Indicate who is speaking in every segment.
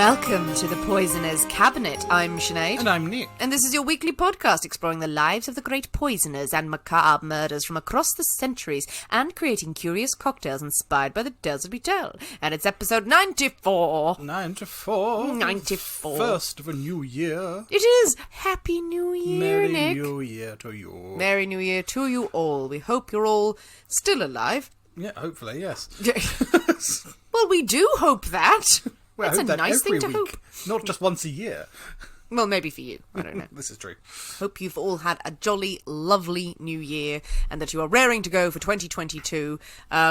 Speaker 1: Welcome to the Poisoner's Cabinet. I'm Sinead.
Speaker 2: And I'm Nick.
Speaker 1: And this is your weekly podcast exploring the lives of the great poisoners and macabre murders from across the centuries and creating curious cocktails inspired by the tales that we tell. And it's episode 94.
Speaker 2: 94.
Speaker 1: 94.
Speaker 2: First of a new year.
Speaker 1: It is. Happy New Year,
Speaker 2: Merry
Speaker 1: Nick.
Speaker 2: New Year to you.
Speaker 1: Merry New Year to you all. We hope you're all still alive.
Speaker 2: Yeah, hopefully, yes.
Speaker 1: Well, we do hope that.
Speaker 2: Well,
Speaker 1: That's
Speaker 2: I hope
Speaker 1: a
Speaker 2: that
Speaker 1: nice
Speaker 2: every
Speaker 1: thing to
Speaker 2: week,
Speaker 1: hope.
Speaker 2: not just once a year.
Speaker 1: Well, maybe for you. I don't know.
Speaker 2: This is true.
Speaker 1: Hope you've all had a jolly, lovely new year and that you are raring to go for 2022.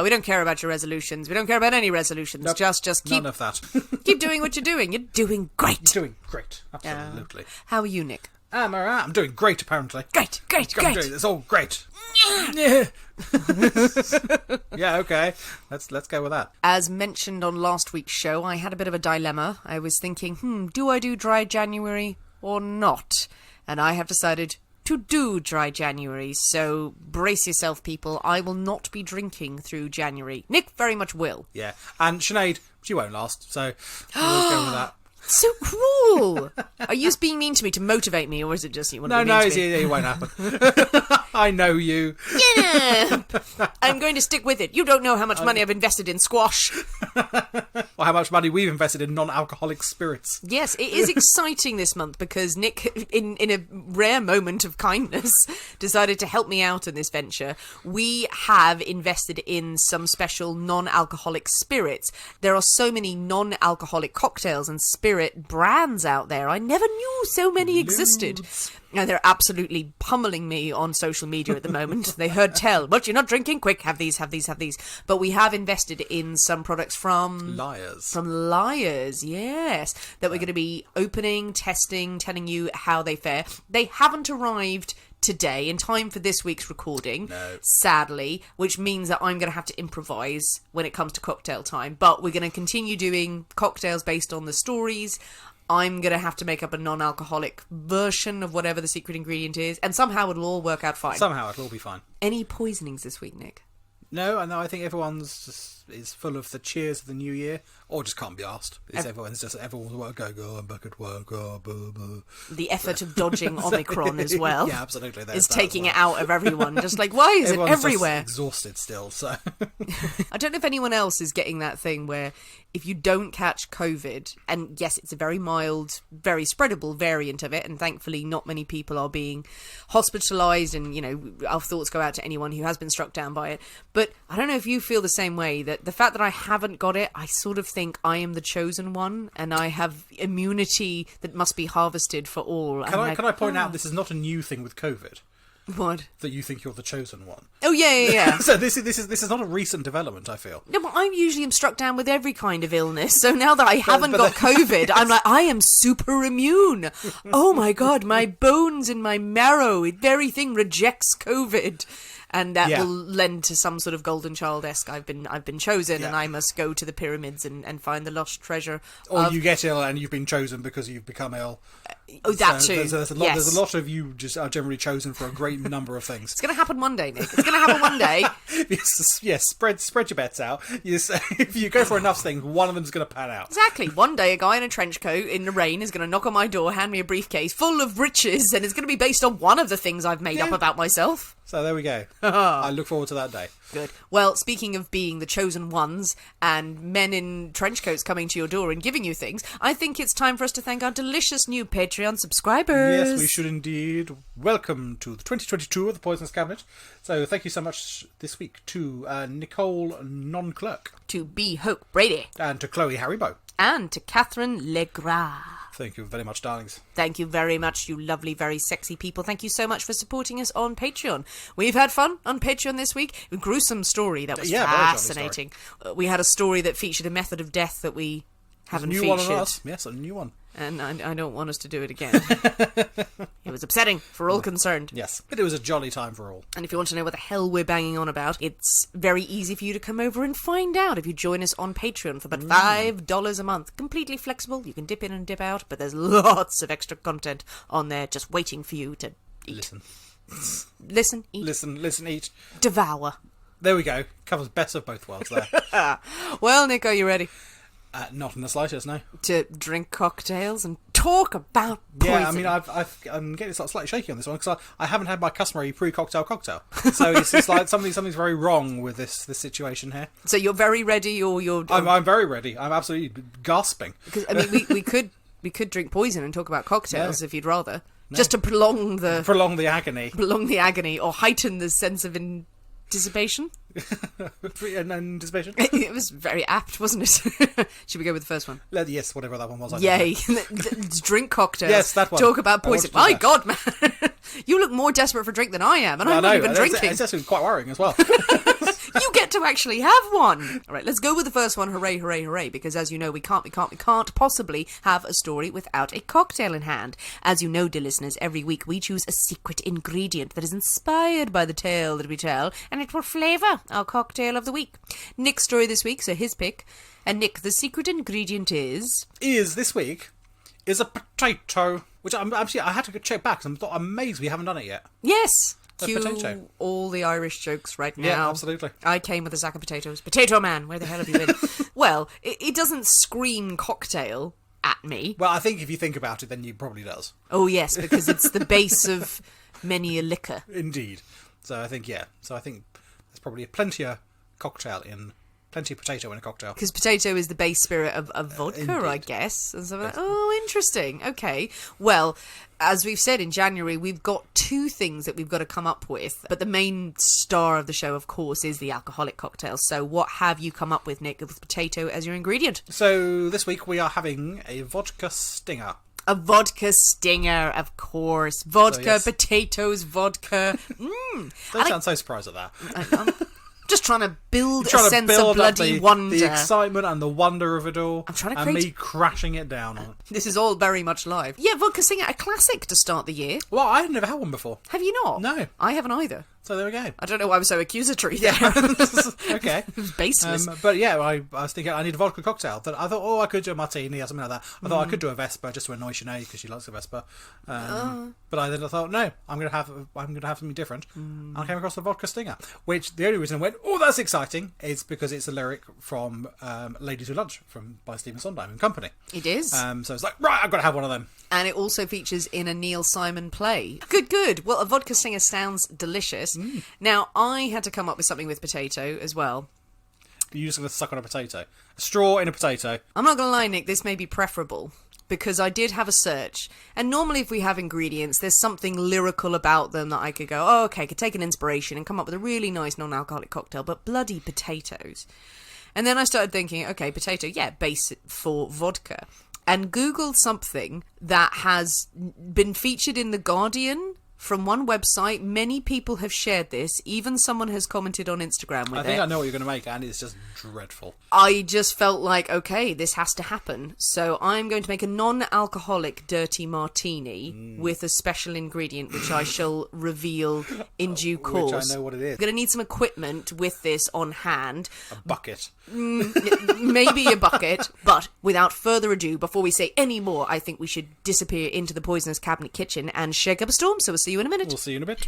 Speaker 1: We don't care about your resolutions. We don't care about any resolutions.
Speaker 2: Nope,
Speaker 1: Just keep,
Speaker 2: none of that.
Speaker 1: keep doing what you're doing. You're doing great.
Speaker 2: You're doing great. Absolutely.
Speaker 1: How are you, Nick?
Speaker 2: I'm alright. I'm doing great, apparently.
Speaker 1: Great.
Speaker 2: It's all great. Yeah. Yeah, okay. Let's go with that.
Speaker 1: As mentioned on last week's show, I had a bit of a dilemma. I was thinking, do I do dry January or not? And I have decided to do dry January, so brace yourself, people. I will not be drinking through January. Nick very much will.
Speaker 2: Yeah. And Sinead, she won't last, so we'll go with that.
Speaker 1: So cruel! Are you being mean to me to motivate me, or is it just you want to be mean to me?
Speaker 2: It won't happen. I know you.
Speaker 1: Yeah. I'm going to stick with it. You don't know how much money I've invested in squash.
Speaker 2: Or how much money we've invested in non-alcoholic spirits.
Speaker 1: Yes, it is exciting this month because Nick, in a rare moment of kindness, decided to help me out in this venture. We have invested in some special non-alcoholic spirits. There are so many non-alcoholic cocktails and spirit brands out there. I never knew so many existed. Now, they're absolutely pummeling me on social media at the moment. They heard tell, but you're not drinking? Quick, have these. But we have invested in some products from Liars, yes, that we're going to be opening, testing, telling you how they fare. They haven't arrived today in time for this week's recording, sadly, which means that I'm going to have to improvise when it comes to cocktail time. But we're going to continue doing cocktails based on the stories. I'm going to have to make up a non-alcoholic version of whatever the secret ingredient is, and somehow it'll all work out fine.
Speaker 2: Somehow it'll all be fine.
Speaker 1: Any poisonings this week, Nick?
Speaker 2: No, I think everyone's is full of the cheers of the new year, or just can't be asked. Everyone's go, I'm back at work, blah, blah.
Speaker 1: The effort of dodging Omicron as well.
Speaker 2: Yeah, absolutely.
Speaker 1: Is taking it out of everyone. Just like, why is it everywhere?
Speaker 2: Just exhausted still, so.
Speaker 1: I don't know if anyone else is getting that thing where if you don't catch COVID, and yes, it's a very mild, very spreadable variant of it, and thankfully not many people are being hospitalised, and, our thoughts go out to anyone who has been struck down by it. But I don't know if you feel the same way, that the fact that I haven't got it, I sort of think I am the chosen one, and I have immunity that must be harvested for all.
Speaker 2: Can I point out this is not a new thing with COVID?
Speaker 1: What?
Speaker 2: That you think you're the chosen one.
Speaker 1: Oh, yeah.
Speaker 2: So this is not a recent development, I feel.
Speaker 1: No, but I usually am struck down with every kind of illness, so now that I haven't got COVID, I'm like, I am super immune. Oh my God, my bones and my marrow, everything rejects COVID. And that will lend to some sort of golden child-esque. I've been chosen, and I must go to the pyramids and find the lost treasure.
Speaker 2: Or you get ill and you've been chosen because you've become ill.
Speaker 1: That too.
Speaker 2: There's a lot of you just are generally chosen for a great number of things.
Speaker 1: It's going to happen one day, Nick. It's going to happen one day.
Speaker 2: Yes. Spread your bets out. If you go for enough things, one of them's going to pan out.
Speaker 1: Exactly. One day, a guy in a trench coat in the rain is going to knock on my door, hand me a briefcase full of riches, and it's going to be based on one of the things I've made up about myself.
Speaker 2: So there we go. I look forward to that day.
Speaker 1: Good. Well, speaking of being the chosen ones and men in trench coats coming to your door and giving you things, I think it's time for us to thank our delicious new Patreon subscribers.
Speaker 2: Yes, we should indeed. Welcome to the 2022 of the Poisonous Cabinet. So thank you so much this week to Nicole Non-Clerk.
Speaker 1: To B. Hoke Brady.
Speaker 2: And to Chloe Haribo.
Speaker 1: And to Catherine Legras.
Speaker 2: Thank you very much, darlings.
Speaker 1: Thank you very much, you lovely, very sexy people. Thank you so much for supporting us on Patreon. We've had fun on Patreon this week. A gruesome story that was fascinating. We had a story that featured a method of death that we haven't featured.
Speaker 2: A new one on us. Yes, a new one.
Speaker 1: And I don't want us to do it again. It was upsetting for all concerned.
Speaker 2: Yes, but it was a jolly time for all.
Speaker 1: And if you want to know what the hell we're banging on about, it's very easy for you to come over and find out if you join us on Patreon for about $5 a month. Completely flexible. You can dip in and dip out, but there's lots of extra content on there just waiting for you to eat. Listen, eat.
Speaker 2: Listen, eat.
Speaker 1: Devour.
Speaker 2: There we go. Covers best of both worlds there.
Speaker 1: Well, Nick, are you ready?
Speaker 2: Not in the slightest, no.
Speaker 1: To drink cocktails and talk about poison.
Speaker 2: Yeah, I mean, I'm getting slightly shaky on this one because I haven't had my customary pre-cocktail cocktail. So it's like something's very wrong with this situation here.
Speaker 1: So you're very ready, or you're...
Speaker 2: I'm very ready. I'm absolutely gasping.
Speaker 1: Because, I mean, we could drink poison and talk about cocktails if you'd rather.
Speaker 2: No.
Speaker 1: Just to prolong the
Speaker 2: agony.
Speaker 1: Prolong the agony, or heighten the sense of anticipation.
Speaker 2: Anticipation.
Speaker 1: It was very apt, wasn't it? Should we go with the first one?
Speaker 2: Yes, whatever that one was.
Speaker 1: Yay. Drink cocktails.
Speaker 2: Yes, that one.
Speaker 1: Talk about poison. My
Speaker 2: that.
Speaker 1: God, man. You look more desperate for drink than I am, and I'm not even drinking.
Speaker 2: It's actually quite worrying as well.
Speaker 1: You get to actually have one. All right, let's go with the first one. Hooray, hooray, hooray. Because as you know, we can't possibly have a story without a cocktail in hand. As you know, dear listeners, every week we choose a secret ingredient that is inspired by the tale that we tell, and it will flavour our cocktail of the week. Nick's story this week, so his pick. And Nick, the secret ingredient is
Speaker 2: this week is a potato, which I had to go check back because I'm amazed we haven't done it yet.
Speaker 1: Yes. Cue
Speaker 2: potato.
Speaker 1: All the Irish jokes right now.
Speaker 2: Yeah, absolutely.
Speaker 1: I came with a sack of potatoes. Potato man, where the hell have you been? Well, it doesn't scream cocktail at me.
Speaker 2: Well, I think if you think about it, then it probably does.
Speaker 1: Oh, yes, because it's the base of many a liquor.
Speaker 2: Indeed. So I think there's probably plenty of potato in a cocktail.
Speaker 1: Because potato is the base spirit of vodka,
Speaker 2: Indeed.
Speaker 1: I guess. And so oh, interesting. Okay. Well, as we've said, in January, we've got two things that we've got to come up with. But the main star of the show, of course, is the alcoholic cocktail. So what have you come up with, Nick, with potato as your ingredient?
Speaker 2: So this week we are having a vodka stinger.
Speaker 1: A vodka stinger, of course. Vodka,
Speaker 2: yes.
Speaker 1: Potatoes, vodka.
Speaker 2: Don't sound so surprised at that.
Speaker 1: I'm just trying to build a sense of bloody wonder.
Speaker 2: The excitement and the wonder of it all.
Speaker 1: I'm trying to
Speaker 2: and
Speaker 1: create...
Speaker 2: me crashing it down on it.
Speaker 1: This is all very much live. Yeah, Vodka Stinger, a classic to start the year.
Speaker 2: Well, I've never had one before.
Speaker 1: Have you not?
Speaker 2: No.
Speaker 1: I haven't either.
Speaker 2: So there we go.
Speaker 1: I don't know why I was so accusatory there.
Speaker 2: Okay.
Speaker 1: It was baseless.
Speaker 2: But yeah, I was thinking I need a vodka cocktail. I thought, I could do a martini or something like that. I thought I could do a Vespa just to annoy Sinead because she likes a Vespa. But I thought, no, I'm gonna have something different. And I came across the vodka stinger, which the only reason I went, oh, that's exciting, is because it's a lyric from Ladies Who Lunch by Stephen Sondheim and Company.
Speaker 1: It is.
Speaker 2: So it's like, right, I've got to have one of them.
Speaker 1: And it also features in a Neil Simon play. Good. Well, a vodka stinger sounds delicious. Now, I had to come up with something with potato as well.
Speaker 2: You're just going to suck on a potato. A straw in a potato.
Speaker 1: I'm not going to lie, Nick, this may be preferable. Because I did have a search. And normally if we have ingredients, there's something lyrical about them that I could go, oh, okay, I could take an inspiration and come up with a really nice non-alcoholic cocktail. But bloody potatoes. And then I started thinking, okay, potato, yeah, base for vodka. And Googled something that has been featured in The Guardian from one website. Many people have shared this. Even someone has commented on Instagram with it.
Speaker 2: I think I know what you're going to make, and it's just dreadful.
Speaker 1: I just felt like, okay, this has to happen. So I'm going to make a non-alcoholic dirty martini with a special ingredient, which I shall reveal in due course.
Speaker 2: Which I know what it is.
Speaker 1: I'm going to need some equipment with this on hand.
Speaker 2: A bucket.
Speaker 1: Maybe a bucket, but without further ado, before we say any more, I think we should disappear into the poisonous cabinet kitchen and shake up a storm. So we'll see you in a minute.
Speaker 2: We'll see you in a bit.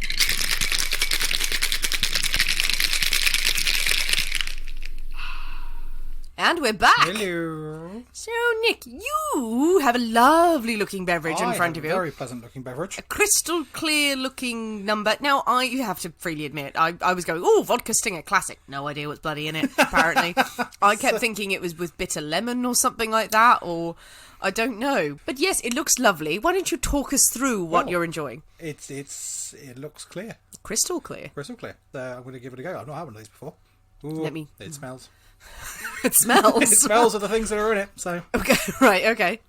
Speaker 1: And we're back.
Speaker 2: Hello.
Speaker 1: So, Nick, you have a lovely looking beverage in front of you.
Speaker 2: A very pleasant looking beverage.
Speaker 1: A crystal clear looking number. Now, you have to freely admit, I was going, oh, Vodka Stinger, classic. No idea what's bloody in it, apparently. I kept thinking it was with bitter lemon or something like that, or I don't know. But yes, it looks lovely. Why don't you talk us through what you're enjoying?
Speaker 2: It looks clear.
Speaker 1: Crystal clear.
Speaker 2: Crystal clear. I'm going to give it a go. I've not had one of these before. Ooh, it smells.
Speaker 1: It smells.
Speaker 2: It smells of the things that are in it. So
Speaker 1: okay, right, okay.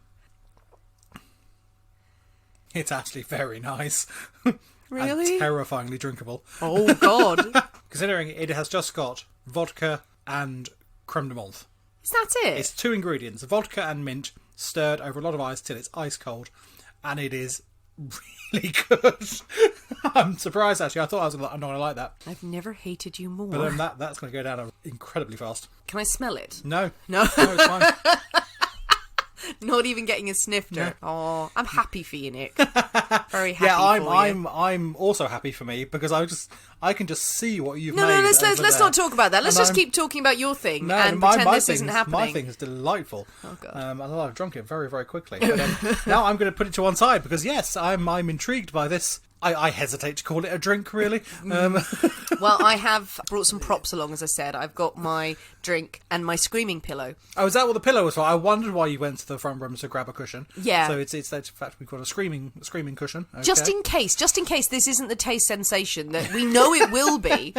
Speaker 2: It's actually very nice.
Speaker 1: Really?
Speaker 2: And terrifyingly drinkable.
Speaker 1: Oh, God.
Speaker 2: Considering it has just got vodka and creme de menthe.
Speaker 1: Is that it?
Speaker 2: It's 2 ingredients, vodka and mint, stirred over a lot of ice till it's ice cold. And it is really good. I'm surprised, actually. I thought I'm not going to like that.
Speaker 1: I've never hated you more.
Speaker 2: But that's going to go down incredibly fast.
Speaker 1: Can I smell it?
Speaker 2: No.
Speaker 1: No?
Speaker 2: No, it's fine.
Speaker 1: Not even getting a snifter. Oh, I'm happy for you, Nick. Very happy
Speaker 2: Yeah,
Speaker 1: for you.
Speaker 2: I'm also happy for me because I can just see what you've made.
Speaker 1: No, let's
Speaker 2: there.
Speaker 1: not talk about that. Let's
Speaker 2: And
Speaker 1: just keep talking about your thing and
Speaker 2: my
Speaker 1: pretend this
Speaker 2: thing
Speaker 1: isn't
Speaker 2: is-
Speaker 1: happening.
Speaker 2: My thing is delightful.
Speaker 1: Oh, God.
Speaker 2: I've drunk it very, very quickly. But, now I'm going to put it to one side because yes, I'm intrigued by this. I hesitate to call it a drink, really.
Speaker 1: Well, I have brought some props along, as I said. I've got my drink and my screaming pillow.
Speaker 2: Oh, is that what the pillow was for? I wondered why you went to the front room to grab a cushion.
Speaker 1: Yeah.
Speaker 2: So it's that fact we've got a screaming cushion. Okay.
Speaker 1: Just in case this isn't the taste sensation that we know it will be.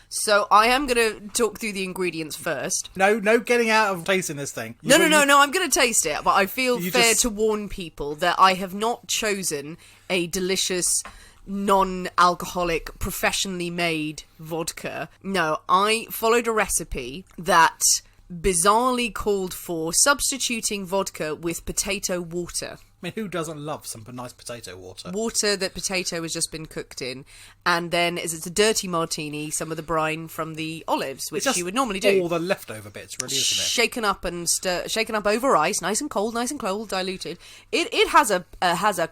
Speaker 1: So I am going to talk through the ingredients first.
Speaker 2: No getting out of tasting this thing.
Speaker 1: No, I'm going to taste it, but I feel
Speaker 2: You
Speaker 1: fair
Speaker 2: just-
Speaker 1: to warn people that I have not chosen a delicious, non-alcoholic, professionally made vodka. No, I followed a recipe that bizarrely called for substituting vodka with potato water.
Speaker 2: I mean, who doesn't love some nice potato water?
Speaker 1: Water that potato has just been cooked in, and then as it's a dirty martini, some of the brine from the olives, which you would normally do.
Speaker 2: All the leftover bits, really, isn't it?
Speaker 1: Shaken up over ice, nice and cold, diluted. It has a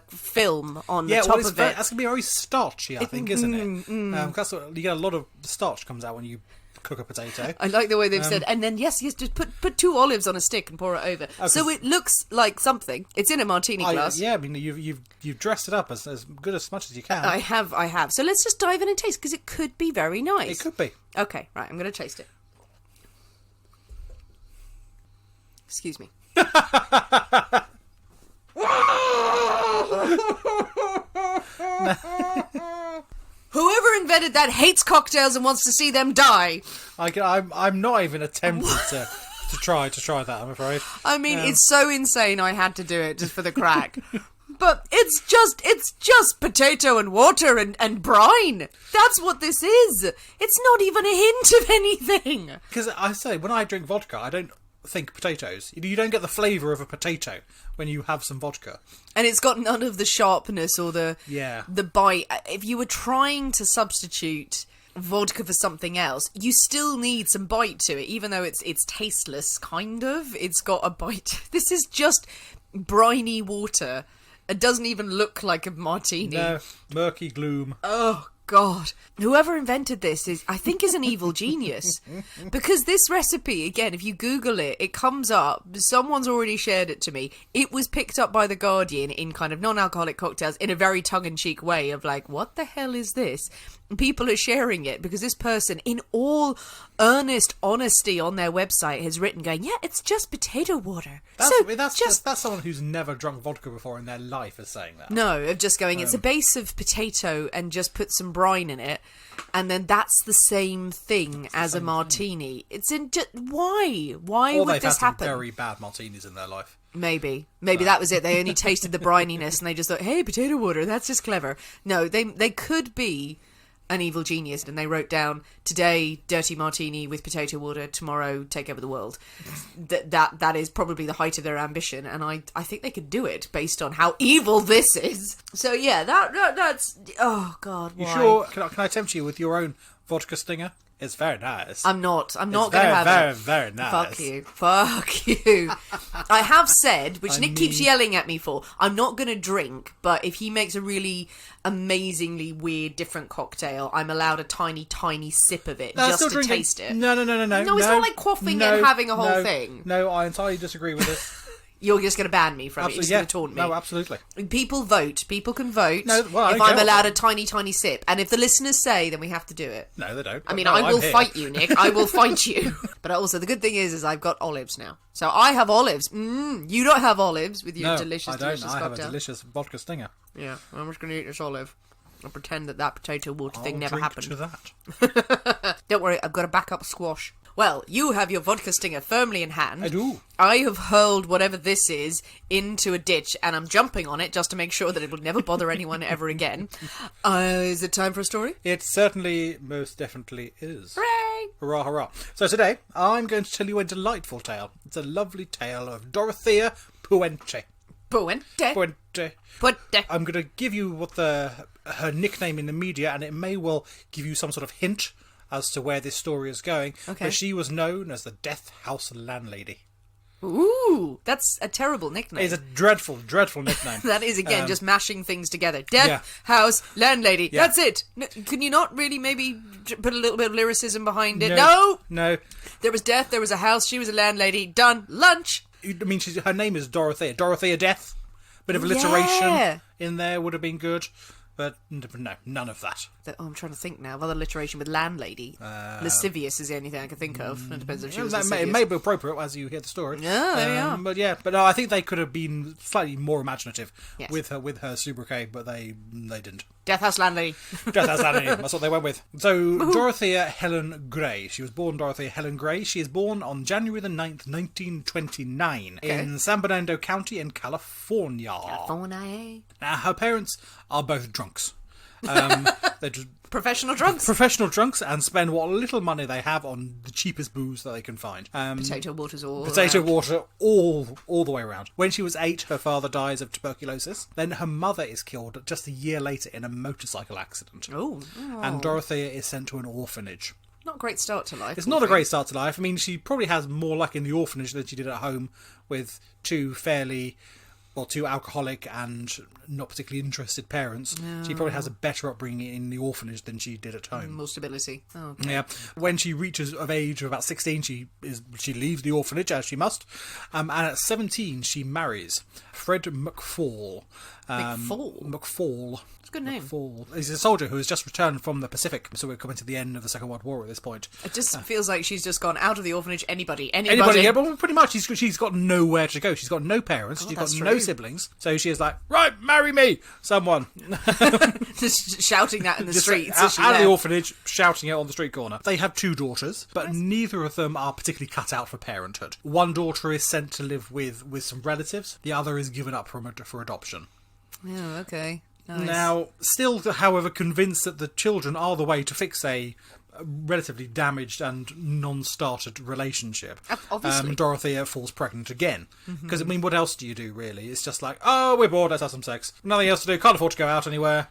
Speaker 1: film on the top
Speaker 2: it's
Speaker 1: of it.
Speaker 2: that's gonna be very starchy, I think, isn't it? That's what, you get a lot of starch comes out when you cook a potato.
Speaker 1: I like the way they've said, and then yes, just put 2 olives on a stick and pour it over, so it looks like something. It's in a martini glass.
Speaker 2: I mean, you've dressed it up as good as much as you can.
Speaker 1: I have. So let's just dive in and taste because it could be very nice.
Speaker 2: It could be.
Speaker 1: Okay, right. I'm going to taste it. Excuse me. Whoever invented that hates cocktails and wants to see them die.
Speaker 2: I'm not even attempting to try that, I'm afraid.
Speaker 1: I mean, it's so insane I had to do it just for the crack. But it's just potato and water and brine. That's what this is. It's not even a hint of anything.
Speaker 2: Because I say, when I drink vodka, I don't think potatoes. You don't get the flavour of a potato when you have some vodka.
Speaker 1: And it's got none of the sharpness or the bite. If you were trying to substitute vodka for something else, you still need some bite to it, even though it's tasteless, kind of. It's got a bite. This is just briny water. It doesn't even look like a martini.
Speaker 2: No, murky gloom.
Speaker 1: Oh, God. Whoever invented this is an evil genius. Because this recipe, again, if you Google it, it comes up. Someone's already shared it to me. It was picked up by The Guardian in kind of non-alcoholic cocktails in a very tongue-in-cheek way of like, what the hell is this? And people are sharing it because this person, in all earnest honesty on their website, has written going, yeah, it's just potato water.
Speaker 2: That's someone who's never drunk vodka before in their life is saying that.
Speaker 1: No, of just going, it's a base of potato and just put some brine in it, and then that's the same thing as a martini. It's in why? Why
Speaker 2: Or
Speaker 1: would
Speaker 2: they've
Speaker 1: this
Speaker 2: had some
Speaker 1: happen?
Speaker 2: very bad martinis in their life.
Speaker 1: Maybe that was it. They only tasted the brininess and they just thought, hey, potato water, that's just clever. No, they could be an evil genius, and they wrote down, today dirty martini with potato water, tomorrow take over the world. That is probably the height of their ambition, and I think they could do it based on how evil this is. So yeah, that's oh God, why?
Speaker 2: You sure? Can I tempt you with your own vodka stinger? It's very nice.
Speaker 1: I'm not going to
Speaker 2: very,
Speaker 1: have
Speaker 2: very,
Speaker 1: it.
Speaker 2: very nice.
Speaker 1: Fuck you. I have said, which Nick keeps yelling at me for, I'm not going to drink, but if he makes a really amazingly weird, different cocktail, I'm allowed a tiny, tiny sip of it just to taste it.
Speaker 2: No.
Speaker 1: No, it's not like quaffing and having a whole thing.
Speaker 2: No, I entirely disagree with this.
Speaker 1: You're just going to ban me from it. You're just going to taunt me.
Speaker 2: No, absolutely.
Speaker 1: People vote. People can vote
Speaker 2: No, well,
Speaker 1: if I'm allowed a tiny, tiny sip. And if the listeners say, then we have to do it.
Speaker 2: No, they don't.
Speaker 1: I mean,
Speaker 2: No,
Speaker 1: I will
Speaker 2: I'm here.
Speaker 1: fight you, Nick. I will fight you. But also, the good thing is I've got olives now. So I have olives. You don't have olives with your delicious,
Speaker 2: I don't.
Speaker 1: delicious
Speaker 2: I have
Speaker 1: cocktail.
Speaker 2: a delicious vodka stinger.
Speaker 1: Yeah, I'm just going to eat this olive and pretend that potato water thing never
Speaker 2: Drink
Speaker 1: happened.
Speaker 2: to that.
Speaker 1: Don't worry, I've got a backup squash. Well, you have your vodka stinger firmly in hand.
Speaker 2: I do.
Speaker 1: I have hurled whatever this is into a ditch, and I'm jumping on it just to make sure that it will never bother anyone ever again. Is it time for a story?
Speaker 2: It certainly, most definitely is.
Speaker 1: Hooray!
Speaker 2: Hurrah, hurrah. So today, I'm going to tell you a delightful tale. It's a lovely tale of Dorothea Puente.
Speaker 1: Puente.
Speaker 2: I'm going to give you what her nickname in the media, and it may well give you some sort of hint as to where this story is going.
Speaker 1: Okay.
Speaker 2: But she was known as the Death House Landlady.
Speaker 1: Ooh, that's a terrible nickname.
Speaker 2: It's a dreadful, dreadful nickname.
Speaker 1: That is, again, just mashing things together. Death House Landlady.
Speaker 2: Yeah.
Speaker 1: That's it. Can you not really maybe put a little bit of lyricism behind it?
Speaker 2: No.
Speaker 1: There was death, there was a house, she was a landlady. Done. Lunch.
Speaker 2: I mean, her name is Dorothea. Dorothea Death. Bit of alliteration
Speaker 1: Yeah.
Speaker 2: in there would have been good. But no, none of that.
Speaker 1: I'm trying to think now of other alliteration with landlady. Lascivious is the only thing I can think of. It depends if she was lascivious.
Speaker 2: It may be appropriate as you hear the story.
Speaker 1: Yeah, there we are.
Speaker 2: But no, I think they could have been slightly more imaginative
Speaker 1: Yes.
Speaker 2: with her sobriquet, but they didn't.
Speaker 1: Death House Landlady.
Speaker 2: Death House Landlady. That's what they went with. So, Dorothea Helen Gray. She was born Dorothea Helen Gray. She is born on January the 9th, 1929, in San Bernardino County in California. Now, her parents are both drunks. They're just
Speaker 1: Professional drunks.
Speaker 2: professional drunks and spend what little money they have on the cheapest booze that they can find.
Speaker 1: Potato waters all
Speaker 2: Potato
Speaker 1: around.
Speaker 2: water all the way around. When she was 8, her father dies of tuberculosis. Then her mother is killed just a year later in a motorcycle accident.
Speaker 1: Oh.
Speaker 2: And Dorothea is sent to an orphanage.
Speaker 1: Not a great start to life.
Speaker 2: It's not a great start to life. I mean, she probably has more luck in the orphanage than she did at home with two alcoholic and not particularly interested parents. No. She probably has a better upbringing in the orphanage than she did at home.
Speaker 1: More stability. Oh, okay.
Speaker 2: Yeah. When she reaches of age of about 16, she leaves the orphanage, as she must. And at 17, she marries Fred McFall. McFall.
Speaker 1: It's a good name.
Speaker 2: McFall. He's a soldier who has just returned from the Pacific, so we're coming to the end of the Second World War at this point.
Speaker 1: It just feels like she's just gone out of the orphanage. Anybody.
Speaker 2: Yeah, but pretty much she's got nowhere to go. She's got no parents. She's got no
Speaker 1: true.
Speaker 2: siblings. So she is like, right, marry me, someone.
Speaker 1: Just shouting that in the streets.
Speaker 2: Out of the orphanage, shouting it on the street corner. They have 2 daughters, but neither of them are particularly cut out for parenthood. One daughter is sent to live with some relatives. The other is given up for adoption.
Speaker 1: Oh, okay. Nice.
Speaker 2: Now, still, however, convinced that the children are the way to fix a relatively damaged and non-started relationship.
Speaker 1: Obviously.
Speaker 2: Dorothea falls pregnant again. Because, I mean, what else do you do, really? It's just like, oh, we're bored, let's have some sex. Nothing else to do, can't afford to go out anywhere.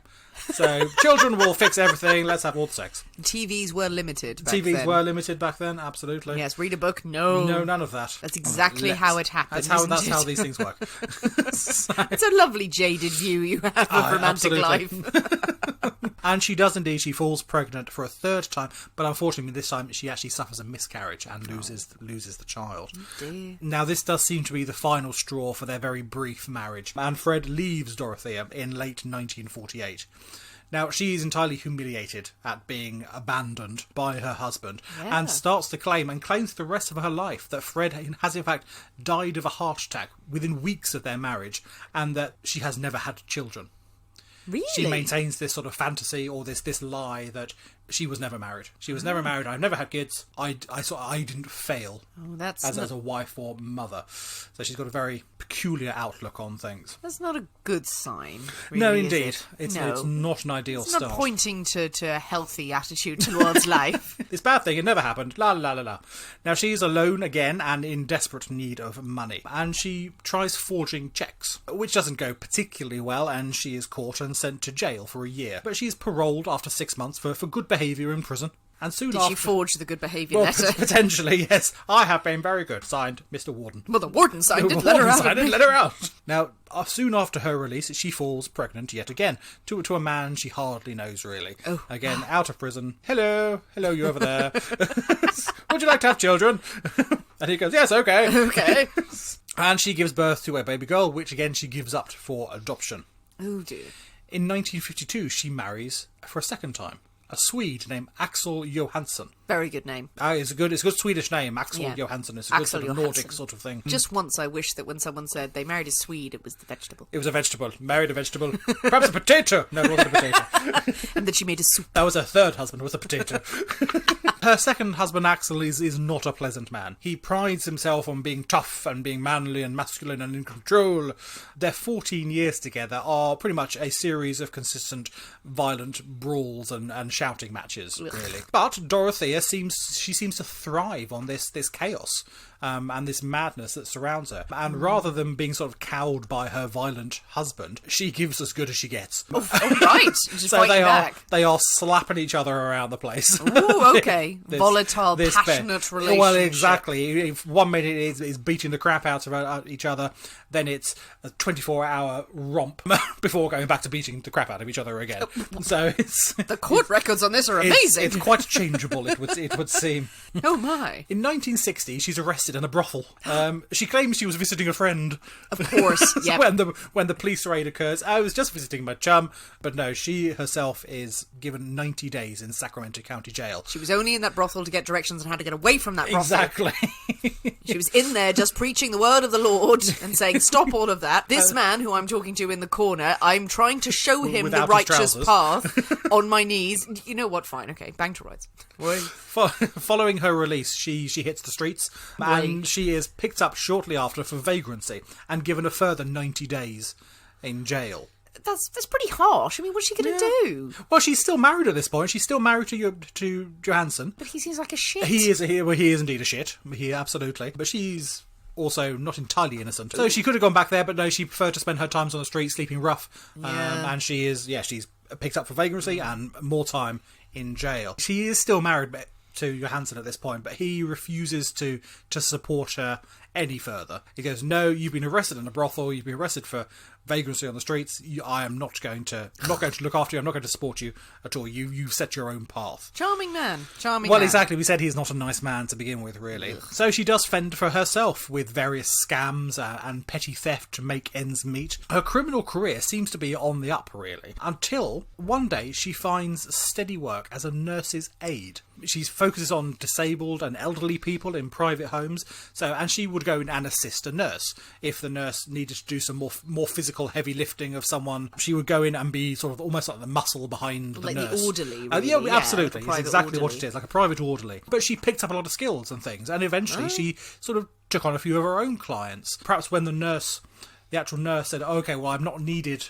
Speaker 2: So, children will fix everything, let's have all the sex.
Speaker 1: TVs were limited back
Speaker 2: TVs
Speaker 1: then.
Speaker 2: were limited back then, absolutely.
Speaker 1: Yes, read a book, no.
Speaker 2: No, none of that.
Speaker 1: That's exactly how it happens.
Speaker 2: That's how these things work.
Speaker 1: It's a lovely jaded view you have of romantic
Speaker 2: absolutely.
Speaker 1: life.
Speaker 2: And she does indeed, she falls pregnant for a 3rd time, but unfortunately this time she actually suffers a miscarriage and loses the child.
Speaker 1: Dear.
Speaker 2: Now this does seem to be the final straw for their very brief marriage, and Fred leaves Dorothea in late 1948. Now, she is entirely humiliated at being abandoned by her husband and starts to claims for the rest of her life that Fred has in fact died of a heart attack within weeks of their marriage and that she has never had children.
Speaker 1: Really?
Speaker 2: She maintains this sort of fantasy or this lie that she was never married. She was never married. I've never had kids. I didn't fail as a wife or mother. So she's got a very peculiar outlook on things.
Speaker 1: That's not a good sign. Really,
Speaker 2: No, indeed.
Speaker 1: It's
Speaker 2: not an ideal start.
Speaker 1: not pointing to a healthy attitude towards life.
Speaker 2: This bad thing, it never happened. La la la la. Now she's alone again and in desperate need of money. And she tries forging checks, which doesn't go particularly well, and she is caught and sent to jail for a year. But she's paroled after 6 months for good behaviour in prison. And soon
Speaker 1: Did
Speaker 2: after...
Speaker 1: she forge the good behaviour letter?
Speaker 2: Potentially, yes. I have been very good. Signed, Mr. Warden.
Speaker 1: Well, the warden signed it.
Speaker 2: The
Speaker 1: Let her
Speaker 2: warden
Speaker 1: out.
Speaker 2: signed it, let her out. Now, soon after her release, she falls pregnant yet again to a man she hardly knows, really.
Speaker 1: Oh.
Speaker 2: Again, out of prison. Hello, you over there. Would you like to have children? And he goes, yes, okay.
Speaker 1: Okay.
Speaker 2: And she gives birth to a baby girl, which again she gives up for adoption.
Speaker 1: Oh, dear.
Speaker 2: In 1952, she marries for a 2nd time. A Swede named Axel Johansson.
Speaker 1: Very good name.
Speaker 2: It's a good Swedish name. Axel Johansson. It's a good
Speaker 1: Axel
Speaker 2: sort of Nordic sort of thing.
Speaker 1: Just once I wish that when someone said they married a Swede, it was the vegetable.
Speaker 2: It was a vegetable. Married a vegetable. Perhaps a potato. No, it wasn't a potato.
Speaker 1: And that she made a soup.
Speaker 2: That was her 3rd husband, was a potato. Her 2nd husband, Axel, is not a pleasant man. He prides himself on being tough and being manly and masculine and in control. Their 14 years together are pretty much a series of consistent violent brawls and shouting matches, really. But Dorothea seems to thrive on this chaos. and this madness that surrounds her. And rather than being sort of cowed by her violent husband, she gives as good as she gets.
Speaker 1: Oh, right. Just
Speaker 2: So
Speaker 1: back.
Speaker 2: they are slapping each other around the place.
Speaker 1: Ooh, okay. Volatile, passionate relationship.
Speaker 2: Well, exactly. If 1 minute is beating the crap out of each other, then it's a 24-hour romp before going back to beating the crap out of each other again. So
Speaker 1: the court records on this are amazing.
Speaker 2: It's quite changeable, it would seem.
Speaker 1: Oh my.
Speaker 2: In 1960, she's arrested in a brothel. She claims she was visiting a friend.
Speaker 1: Of course, yeah.
Speaker 2: when the police raid occurs, I was just visiting my chum. But no, she herself is given 90 days in Sacramento County Jail.
Speaker 1: She was only in that brothel to get directions on how to get away from that brothel.
Speaker 2: Exactly.
Speaker 1: She was in there just preaching the word of the Lord and saying, stop all of that. This man who I'm talking to in the corner, I'm trying to show him the righteous path on my knees. You know what? Fine. Okay. Bang to rights.
Speaker 2: Following her release, she hits the streets, and she is picked up shortly after for vagrancy and given a further 90 days in jail.
Speaker 1: That's pretty harsh. I mean, what's she going to do?
Speaker 2: Well, she's still married at this point. She's still married to Johansson.
Speaker 1: But he seems like a shit.
Speaker 2: He is indeed a shit. He absolutely. But she's also not entirely innocent. So she could have gone back there, but no, she preferred to spend her times on the street sleeping rough. And she's picked up for vagrancy and more time in jail. She is still married to Johansson at this point, but he refuses to support her any further. He goes, no, you've been arrested in a brothel, you've been arrested for vagrancy on the streets, I am not going to look after you, I'm not going to support you at all. You've set your own path.
Speaker 1: Charming man.
Speaker 2: Well, exactly, we said he's not a nice man to begin with, really. Ugh. So she does fend for herself with various scams and petty theft to make ends meet. Her criminal career seems to be on the up, really, until one day she finds steady work as a nurse's aide. She focuses on disabled and elderly people in private homes, and she would go in and assist a nurse. If the nurse needed to do some more physical heavy lifting of someone, she would go in and be sort of almost like the muscle behind the nurse.
Speaker 1: Like the orderly, really.
Speaker 2: Absolutely.
Speaker 1: Like
Speaker 2: it's exactly
Speaker 1: orderly.
Speaker 2: what it is, like a private orderly. But she picked up a lot of skills and things, and eventually she sort of took on a few of her own clients. Perhaps when the actual nurse said, okay, well, I'm not needed,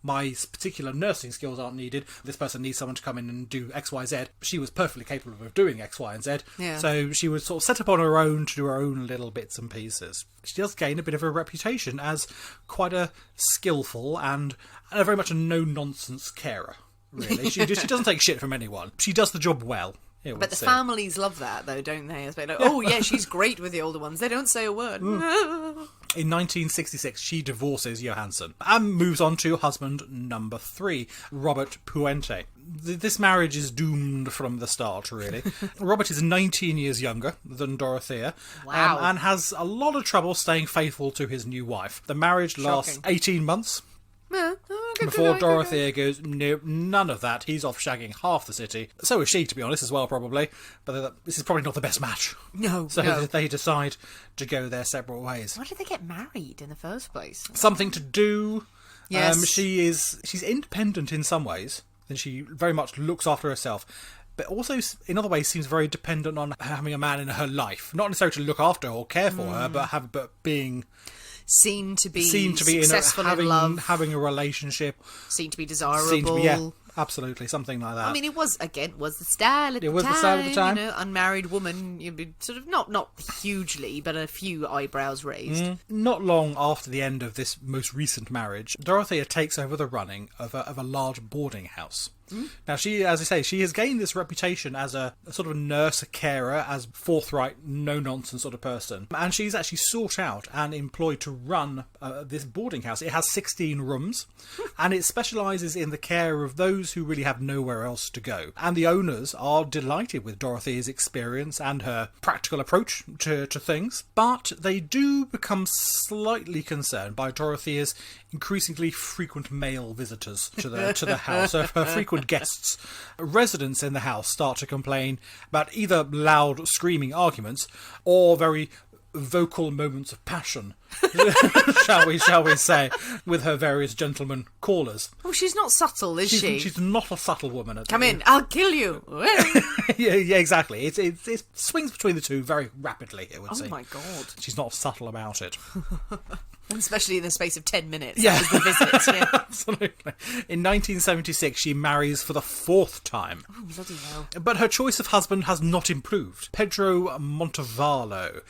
Speaker 2: my particular nursing skills aren't needed, this person needs someone to come in and do X, Y, Z. She was perfectly capable of doing X, Y, and Z. Yeah. So she was sort of set up on her own to do her own little bits and pieces. She does gain a bit of a reputation as quite a skillful and very much a no-nonsense carer, really. She doesn't take shit from anyone. She does the job well.
Speaker 1: But the families love that, though, don't they? It's like, oh, yeah, she's great with the older ones. They don't say a word.
Speaker 2: In 1966, she divorces Johansson and moves on to husband number 3, Robert Puente. This marriage is doomed from the start, really. Robert is 19 years younger than Dorothea.
Speaker 1: Wow.
Speaker 2: And has a lot of trouble staying faithful to his new wife. The marriage lasts 18 months. Before Dorothea goes, no, none of that. He's off shagging half the city. So is she, to be honest, as well, probably. But this is probably not the best match.
Speaker 1: No.
Speaker 2: So they decide to go their separate ways.
Speaker 1: Why did they get married in the first place?
Speaker 2: Something to do.
Speaker 1: Yes.
Speaker 2: She's independent in some ways, and she very much looks after herself. But also, in other ways, seems very dependent on having a man in her life. Not necessarily to look after her or care for her, but being
Speaker 1: seen to be
Speaker 2: successful
Speaker 1: in love,
Speaker 2: having a relationship,
Speaker 1: seen to be desirable.
Speaker 2: Absolutely, something like that.
Speaker 1: I mean, it was the style at the time. It was the style at the time. You know, unmarried woman, you'd be sort of not hugely, but a few eyebrows raised.
Speaker 2: Not long after the end of this most recent marriage, Dorothea takes over the running of a large boarding house. Now, she, as I say, she has gained this reputation as a sort of a nurse, a carer, as forthright, no-nonsense sort of person. And she's actually sought out and employed to run this boarding house. It has 16 rooms, and it specialises in the care of those who really have nowhere else to go. And the owners are delighted with Dorothea's experience and her practical approach to things, but they do become slightly concerned by Dorothea's increasingly frequent male visitors to the house, her frequent guests. Residents in the house start to complain about either loud screaming arguments or very vocal moments of passion, shall we say, with her various gentlemen callers.
Speaker 1: Oh, she's not subtle, is she?
Speaker 2: She's not a subtle woman.
Speaker 1: Come in, I'll kill you.
Speaker 2: yeah, exactly. It swings between the two very rapidly, it would seem.
Speaker 1: Oh my God.
Speaker 2: She's not subtle about it.
Speaker 1: Especially in the space of 10 minutes.
Speaker 2: Yeah.
Speaker 1: That was the visit. Yeah.
Speaker 2: Absolutely. In 1976, she marries for the 4th time.
Speaker 1: Oh, bloody hell.
Speaker 2: But her choice of husband has not improved. Pedro Montevallo.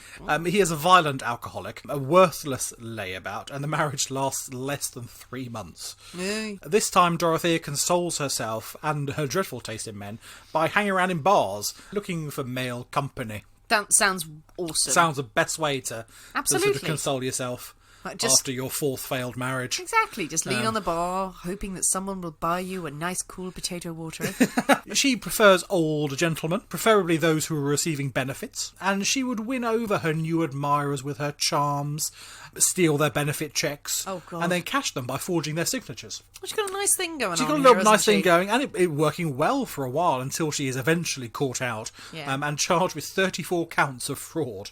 Speaker 2: He is a violent alcoholic, a worthless layabout, and the marriage lasts less than 3 months.
Speaker 1: Yeah.
Speaker 2: This time, Dorothea consoles herself and her dreadful taste in men by hanging around in bars, looking for male company.
Speaker 1: That sounds awesome.
Speaker 2: Sounds the best way to
Speaker 1: Absolutely.
Speaker 2: sort of console yourself after your 4th failed marriage.
Speaker 1: Exactly. Just lean on the bar, hoping that someone will buy you a nice, cool potato water.
Speaker 2: She prefers old gentlemen, preferably those who are receiving benefits, and she would win over her new admirers with her charms, steal their benefit checks,
Speaker 1: Oh, God.
Speaker 2: and then cash them by forging their signatures.
Speaker 1: Well, she's got a nice thing going
Speaker 2: She's
Speaker 1: on.
Speaker 2: got a
Speaker 1: here,
Speaker 2: little nice
Speaker 1: hasn't
Speaker 2: thing
Speaker 1: she?
Speaker 2: going, and it working well for a while until she is eventually caught out and charged with 34 counts of fraud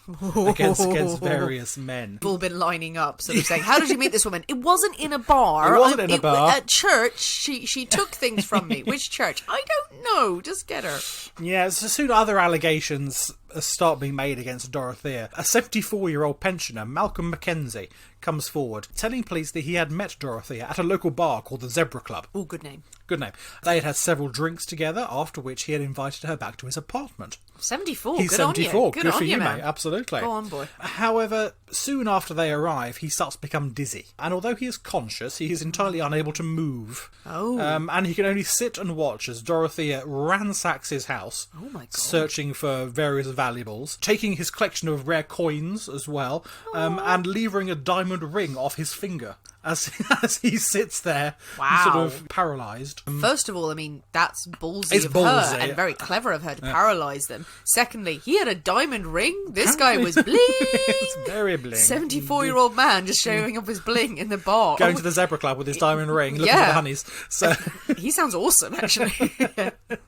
Speaker 2: against various men.
Speaker 1: We've all been lining up, sort of saying, how did you meet this woman? It wasn't in a bar.
Speaker 2: It wasn't in a bar.
Speaker 1: At church, she took things from me. Which church? I don't know. Just get her.
Speaker 2: Yeah, so soon other allegations start being made against Dorothea. A 74-year-old pensioner, Malcolm Mackenzie, comes forward, telling police that he had met Dorothea at a local bar called the Zebra Club.
Speaker 1: Oh, good name.
Speaker 2: Good name. They had had several drinks together, after which he had invited her back to his apartment.
Speaker 1: 74.
Speaker 2: He's
Speaker 1: good
Speaker 2: 74.
Speaker 1: On you.
Speaker 2: Good
Speaker 1: on
Speaker 2: for you,
Speaker 1: man.
Speaker 2: mate. Absolutely.
Speaker 1: Go on, boy.
Speaker 2: However, soon after they arrive, he starts to become dizzy. And although he is conscious, he is entirely unable to move.
Speaker 1: Oh.
Speaker 2: And he can only sit and watch as Dorothea ransacks his house.
Speaker 1: Oh, my God.
Speaker 2: Searching for various valuables, taking his collection of rare coins as well, and levering a diamond ring off his finger as he sits there,
Speaker 1: Wow.
Speaker 2: sort of paralysed.
Speaker 1: First of all, I mean, that's ballsy
Speaker 2: It's
Speaker 1: of
Speaker 2: ballsy.
Speaker 1: her and very clever of her to paralyse them. Secondly, he had a diamond ring. This guy was bling.
Speaker 2: It's very bling.
Speaker 1: 74-year-old man just showing off his bling in the bar.
Speaker 2: Going to the Zebra Club with his diamond ring, looking
Speaker 1: Yeah.
Speaker 2: at the honeys. So
Speaker 1: He sounds awesome, actually.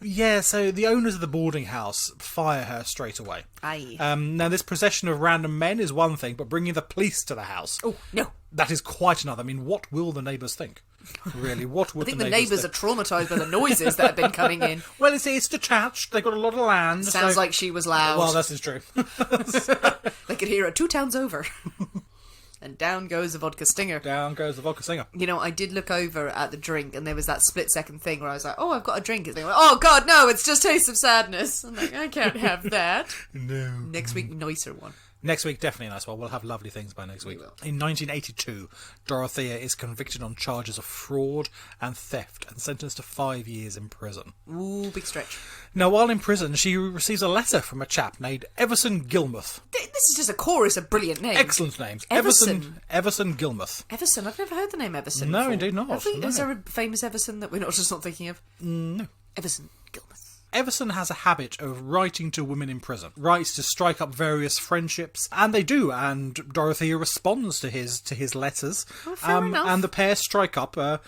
Speaker 2: yeah, so the owners of the boarding house fire her straight away.
Speaker 1: Aye.
Speaker 2: Now, this procession of random men is one thing, but bringing the police to the house,
Speaker 1: Oh, no.
Speaker 2: that is quite another. I mean, what will the neighbours think? Really, what would
Speaker 1: I think
Speaker 2: the
Speaker 1: the
Speaker 2: neighbours
Speaker 1: neighbours are
Speaker 2: think?
Speaker 1: traumatised by the noises that have been coming in.
Speaker 2: Well, it's detached. They've got a lot of land.
Speaker 1: Sounds
Speaker 2: so-
Speaker 1: like she was loud.
Speaker 2: Well, this is true.
Speaker 1: They could hear her 2 towns over. And down goes the Vodka Stinger.
Speaker 2: Down goes the Vodka Stinger.
Speaker 1: You know, I did look over at the drink, and there was that split-second thing where I was like, oh, I've got a drink. And they went, oh, God, no, it's just Taste of Sadness. I'm like, I can't have that.
Speaker 2: No.
Speaker 1: Next week, nicer one.
Speaker 2: Next week, definitely a nice one. We'll have lovely things by next week.
Speaker 1: will.
Speaker 2: In 1982, Dorothea is convicted on charges of fraud and theft and sentenced to 5 years in prison.
Speaker 1: Ooh, big stretch.
Speaker 2: Now, while in prison, she receives a letter from a chap named Everson Gilmuth.
Speaker 1: This is just a chorus of brilliant names.
Speaker 2: Excellent names.
Speaker 1: Everson.
Speaker 2: Everson Gilmuth.
Speaker 1: Everson. I've never heard the name Everson
Speaker 2: No,
Speaker 1: before.
Speaker 2: indeed not.
Speaker 1: Have we?
Speaker 2: No.
Speaker 1: Is there a famous Everson that we're not just not thinking of?
Speaker 2: No.
Speaker 1: Everson Gilmuth.
Speaker 2: Everson has a habit of writing to women in prison, writes to strike up various friendships, and they do, and Dorothea responds to his letters,
Speaker 1: Oh, fair enough.
Speaker 2: and the pair strike up a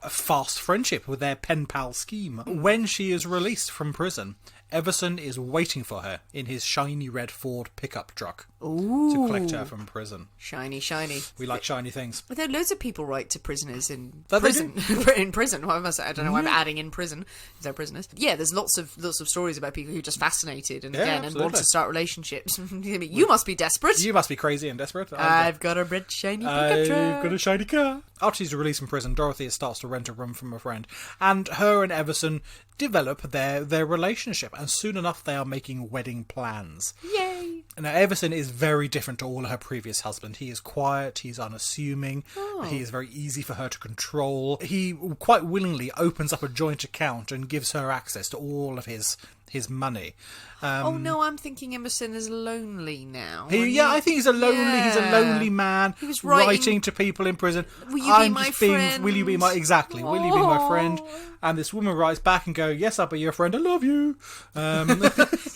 Speaker 2: fast friendship with their pen pal scheme. When she is released from prison, Everson is waiting for her in his shiny red Ford pickup truck to collect her from prison.
Speaker 1: Shiny, shiny.
Speaker 2: We like shiny things.
Speaker 1: But there are loads of people write to prisoners in
Speaker 2: That they
Speaker 1: prison. In prison. What am I saying? I don't know why I'm adding in prison. If they're prisoners. Yeah, there's lots of stories about people who are just fascinated and
Speaker 2: Yeah,
Speaker 1: again and want
Speaker 2: absolutely.
Speaker 1: to start relationships. You must be desperate.
Speaker 2: You must be crazy and desperate.
Speaker 1: I've got a red shiny pickup
Speaker 2: I've
Speaker 1: truck.
Speaker 2: got a shiny car. After she's released from prison, Dorothea starts to rent a room from a friend, and her and Everson develop their relationship, and soon enough they are making wedding plans.
Speaker 1: Yay!
Speaker 2: Now, Everson is very different to all her previous husband. He is quiet, he's unassuming, he is very easy for her to control. He quite willingly opens up a joint account and gives her access to all of his money.
Speaker 1: Oh no, I'm thinking Emerson is lonely now.
Speaker 2: I think he's a lonely man.
Speaker 1: He was
Speaker 2: writing to people in prison.
Speaker 1: Will you be
Speaker 2: I'm
Speaker 1: my
Speaker 2: just being,
Speaker 1: friend?
Speaker 2: Will you be my Will you be my friend? And this woman writes back and go, yes, I'll be your friend. I love you.
Speaker 1: He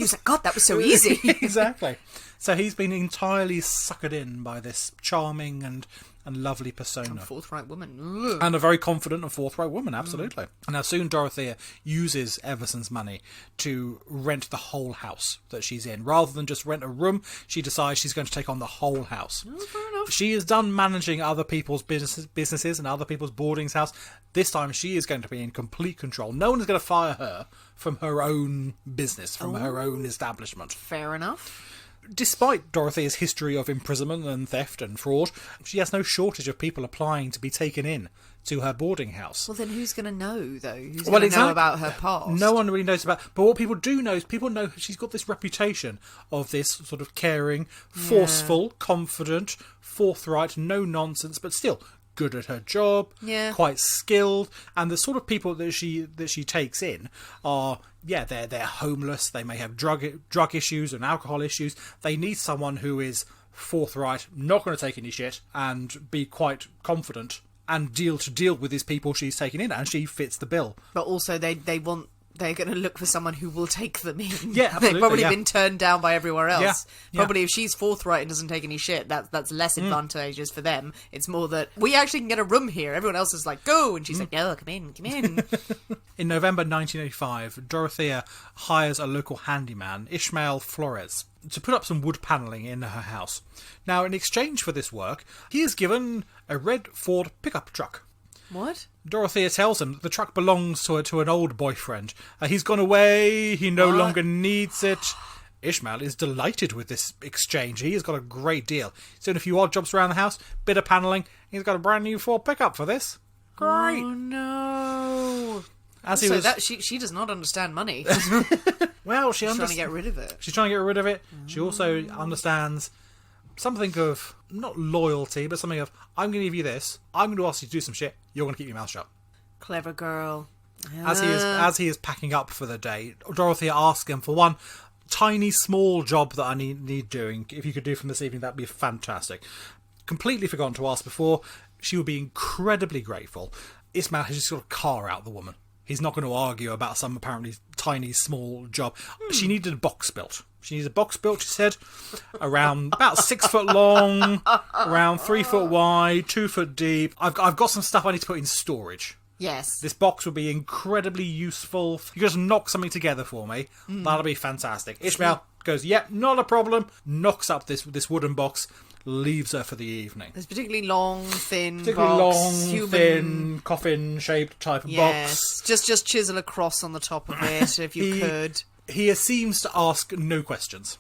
Speaker 1: was like, God, that was so easy.
Speaker 2: Exactly. So he's been entirely suckered in by this charming and lovely persona.
Speaker 1: Forthright woman. Ugh.
Speaker 2: And a very confident and forthright woman, absolutely. Now, soon Dorothea uses Everson's money to rent the whole house that she's in. Rather than just rent a room, she decides she's going to take on the whole house.
Speaker 1: Oh, fair enough.
Speaker 2: She is done managing other people's businesses and other people's boardings house. This time she is going to be in complete control. No one is going to fire her from her own business, from her own establishment.
Speaker 1: Fair enough.
Speaker 2: Despite Dorothea's history of imprisonment and theft and fraud, she has no shortage of people applying to be taken in to her boarding house.
Speaker 1: Well, then who's going to know, though? Who's going to know about her past?
Speaker 2: No one really knows about... But what people do know is people know she's got this reputation of this sort of caring, forceful, confident, forthright, no nonsense, but still good at her job, quite skilled, and the sort of people that she takes in are, they're homeless, they may have drug issues and alcohol issues. They need someone who is forthright, not going to take any shit, and be quite confident and deal with these people she's taking in, and she fits the bill.
Speaker 1: But also they're going to look for someone who will take them in.
Speaker 2: Yeah, absolutely.
Speaker 1: They've probably been turned down by everywhere else.
Speaker 2: Yeah.
Speaker 1: Probably if she's forthright and doesn't take any shit, that's less advantageous for them. It's more that we actually can get a room here. Everyone else is like, go, and she's like, no, come in.
Speaker 2: In November 1985, Dorothea hires a local handyman, Ishmael Flores, to put up some wood panelling in her house. Now, in exchange for this work, he is given a red Ford pickup truck.
Speaker 1: What?
Speaker 2: Dorothea tells him that the truck belongs to an old boyfriend. He's gone away, he no longer needs it. Ishmael is delighted with this exchange. He has got a great deal. He's doing a few odd jobs around the house, bit of panelling. He's got a brand new Ford pickup for this. Great.
Speaker 1: Oh, no. She does not understand money.
Speaker 2: Well,
Speaker 1: she's trying to get rid of it.
Speaker 2: She's trying to get rid of it. She also understands something of, not loyalty, but something of, I'm going to give you this, I'm going to ask you to do some shit, you're going to keep your mouth shut.
Speaker 1: Clever girl.
Speaker 2: As he is packing up for the day, Dorothea asks him for one tiny small job that I need doing. If you could do from this evening, that'd be fantastic. Completely forgotten to ask before. She would be incredibly grateful. Ismail has just got a car out the woman. He's not going to argue about some apparently tiny small job. She needed a box built. She said, around about 6 foot long, around 3 foot wide, 2 foot deep. I've got some stuff I need to put in storage.
Speaker 1: Yes.
Speaker 2: This box would be incredibly useful. You just knock something together for me. That'll be fantastic. Ishmael goes, not a problem. Knocks up this wooden box. Leaves her for the evening.
Speaker 1: It's particularly long, thin box.
Speaker 2: Thin, coffin-shaped type of box.
Speaker 1: Just chisel a cross on the top of it, if you could.
Speaker 2: He seems to ask no questions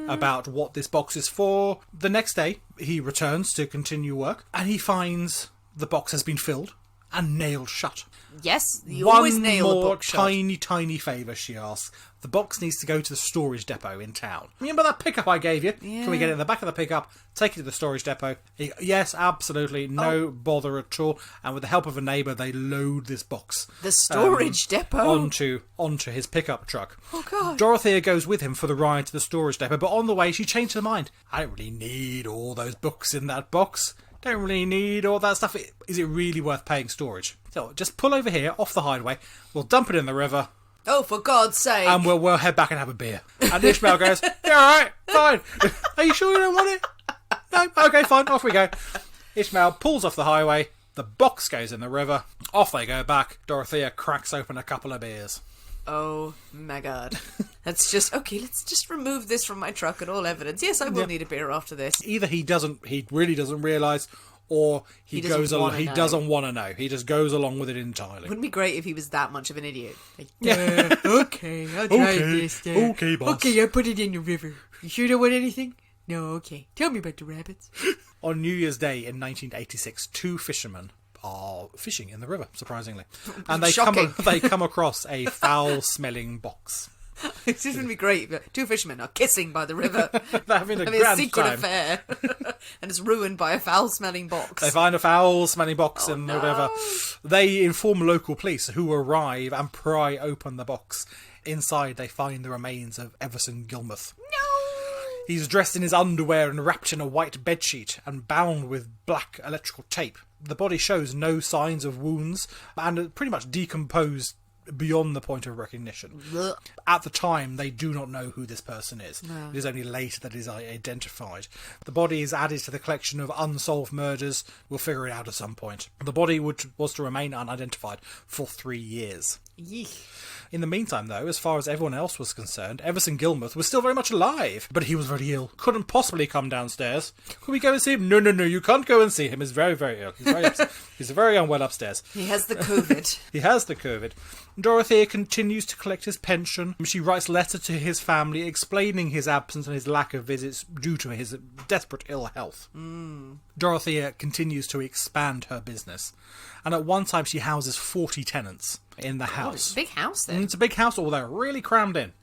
Speaker 2: about what this box is for. The next day, he returns to continue work, and he finds the box has been filled and nailed shut.
Speaker 1: Yes, you always nail a box shut.
Speaker 2: One more tiny favour, she asks. The box needs to go to the storage depot in town. Remember that pickup I gave you? Yeah. Can we get it in the back of the pickup, take it to the storage depot? Yes, absolutely, no bother at all. And with the help of a neighbour, they load this box.
Speaker 1: The storage depot?
Speaker 2: Onto his pickup truck.
Speaker 1: Oh, God.
Speaker 2: Dorothea goes with him for the ride to the storage depot, but on the way, she changed her mind. I don't really need all those books in that box. Don't really need all that stuff. Is it really worth paying storage? So just pull over here, off the highway. We'll dump it in the river.
Speaker 1: Oh, for God's sake.
Speaker 2: And we'll head back and have a beer. And Ishmael goes, yeah, alright, fine. Are you sure you don't want it? No? Okay, fine, off we go. Ishmael pulls off the highway. The box goes in the river. Off they go back. Dorothea cracks open a couple of beers.
Speaker 1: Oh my God. Let's just remove this from my truck and all evidence. Yes, I will need a beer after this.
Speaker 2: Either he really doesn't realise, or he doesn't want to know. He just goes along with it entirely.
Speaker 1: Wouldn't it be great if he was that much of an idiot? Like, okay, I'll try this.
Speaker 2: Okay, boss.
Speaker 1: Okay, I'll put it in the river. You sure don't want anything? No, okay. Tell me about the rabbits.
Speaker 2: On New Year's Day in 1986, two fishermen are fishing in the river, surprisingly. And they come across a foul-smelling box.
Speaker 1: This is going to be great. Two fishermen are kissing by the river.
Speaker 2: They're having a
Speaker 1: secret
Speaker 2: time.
Speaker 1: Affair. And it's ruined by a foul-smelling box.
Speaker 2: They find a foul-smelling box in the river. They inform local police, who arrive and pry open the box. Inside, they find the remains of Everson Gilmuth.
Speaker 1: No!
Speaker 2: He's dressed in his underwear and wrapped in a white bedsheet and bound with black electrical tape. The body shows no signs of wounds and pretty much decomposed beyond the point of recognition. At the time, they do not know who this person is. No. It is only later that it is identified. The body is added to the collection of unsolved murders. We'll figure it out at some point. The body was to remain unidentified for 3 years.
Speaker 1: Yeesh.
Speaker 2: In the meantime, though, as far as everyone else was concerned, Everson Gilmuth was still very much alive, but he was very ill. Couldn't possibly come downstairs. Could we go and see him? No, you can't go and see him. He's very, very ill. He's very upset. He's very unwell upstairs.
Speaker 1: He has the COVID.
Speaker 2: He has the COVID. Dorothea continues to collect his pension. She writes letters to his family explaining his absence and his lack of visits due to his desperate ill health. Dorothea continues to expand her business. And at one time she houses 40 tenants in the house.
Speaker 1: It's a big house then.
Speaker 2: It's a big house, although really crammed in.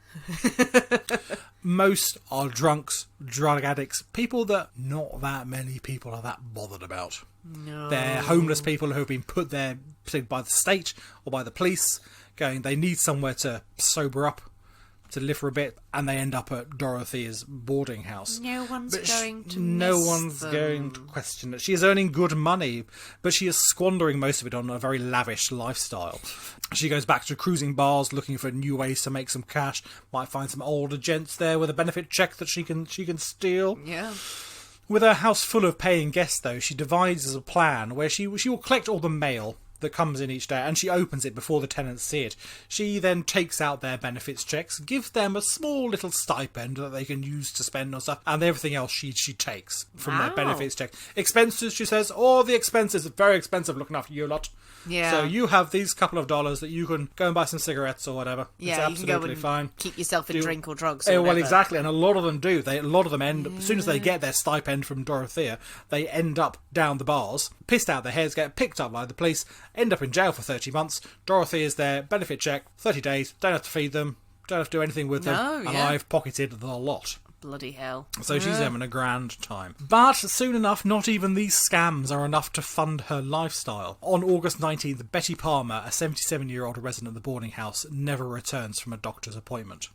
Speaker 2: Most are drunks, drug addicts, people that not that many people are that bothered about.
Speaker 1: No.
Speaker 2: They're homeless people who have been put there by the state or by the police, going they need somewhere to sober up, to live for a bit, and they end up at Dorothea's boarding house.
Speaker 1: No one's going to
Speaker 2: No
Speaker 1: miss
Speaker 2: one's
Speaker 1: them.
Speaker 2: going to question it. She is earning good money, but she is squandering most of it on a very lavish lifestyle. She goes back to cruising bars looking for new ways to make some cash. Might find some older gents there with a benefit check that she can steal.
Speaker 1: Yeah.
Speaker 2: With her house full of paying guests, though, she devises a plan where she will collect all the mail that comes in each day, and she opens it before the tenants see it. She then takes out their benefits checks, gives them a small little stipend that they can use to spend on stuff, and everything else she takes from their benefits check. Expenses, she says, all the expenses are very expensive looking after you lot.
Speaker 1: Yeah.
Speaker 2: So you have these couple of dollars that you can go and buy some cigarettes or whatever.
Speaker 1: Yeah,
Speaker 2: it's
Speaker 1: you can
Speaker 2: absolutely
Speaker 1: go and
Speaker 2: fine.
Speaker 1: keep yourself in drink or drugs.
Speaker 2: Well,
Speaker 1: whatever.
Speaker 2: exactly, and a lot of them do. A lot of them end, as soon as they get their stipend from Dorothea, they end up down the bars, pissed out their heads, get picked up by the police, end up in jail for 30 months. Dorothea's their benefit check, 30 days, don't have to feed them, don't have to do anything with them, and I've pocketed the lot.
Speaker 1: Bloody hell.
Speaker 2: So she's having a grand time. But soon enough, not even these scams are enough to fund her lifestyle. On August 19th, Betty Palmer, a 77-year-old resident of the boarding house, never returns from a doctor's appointment.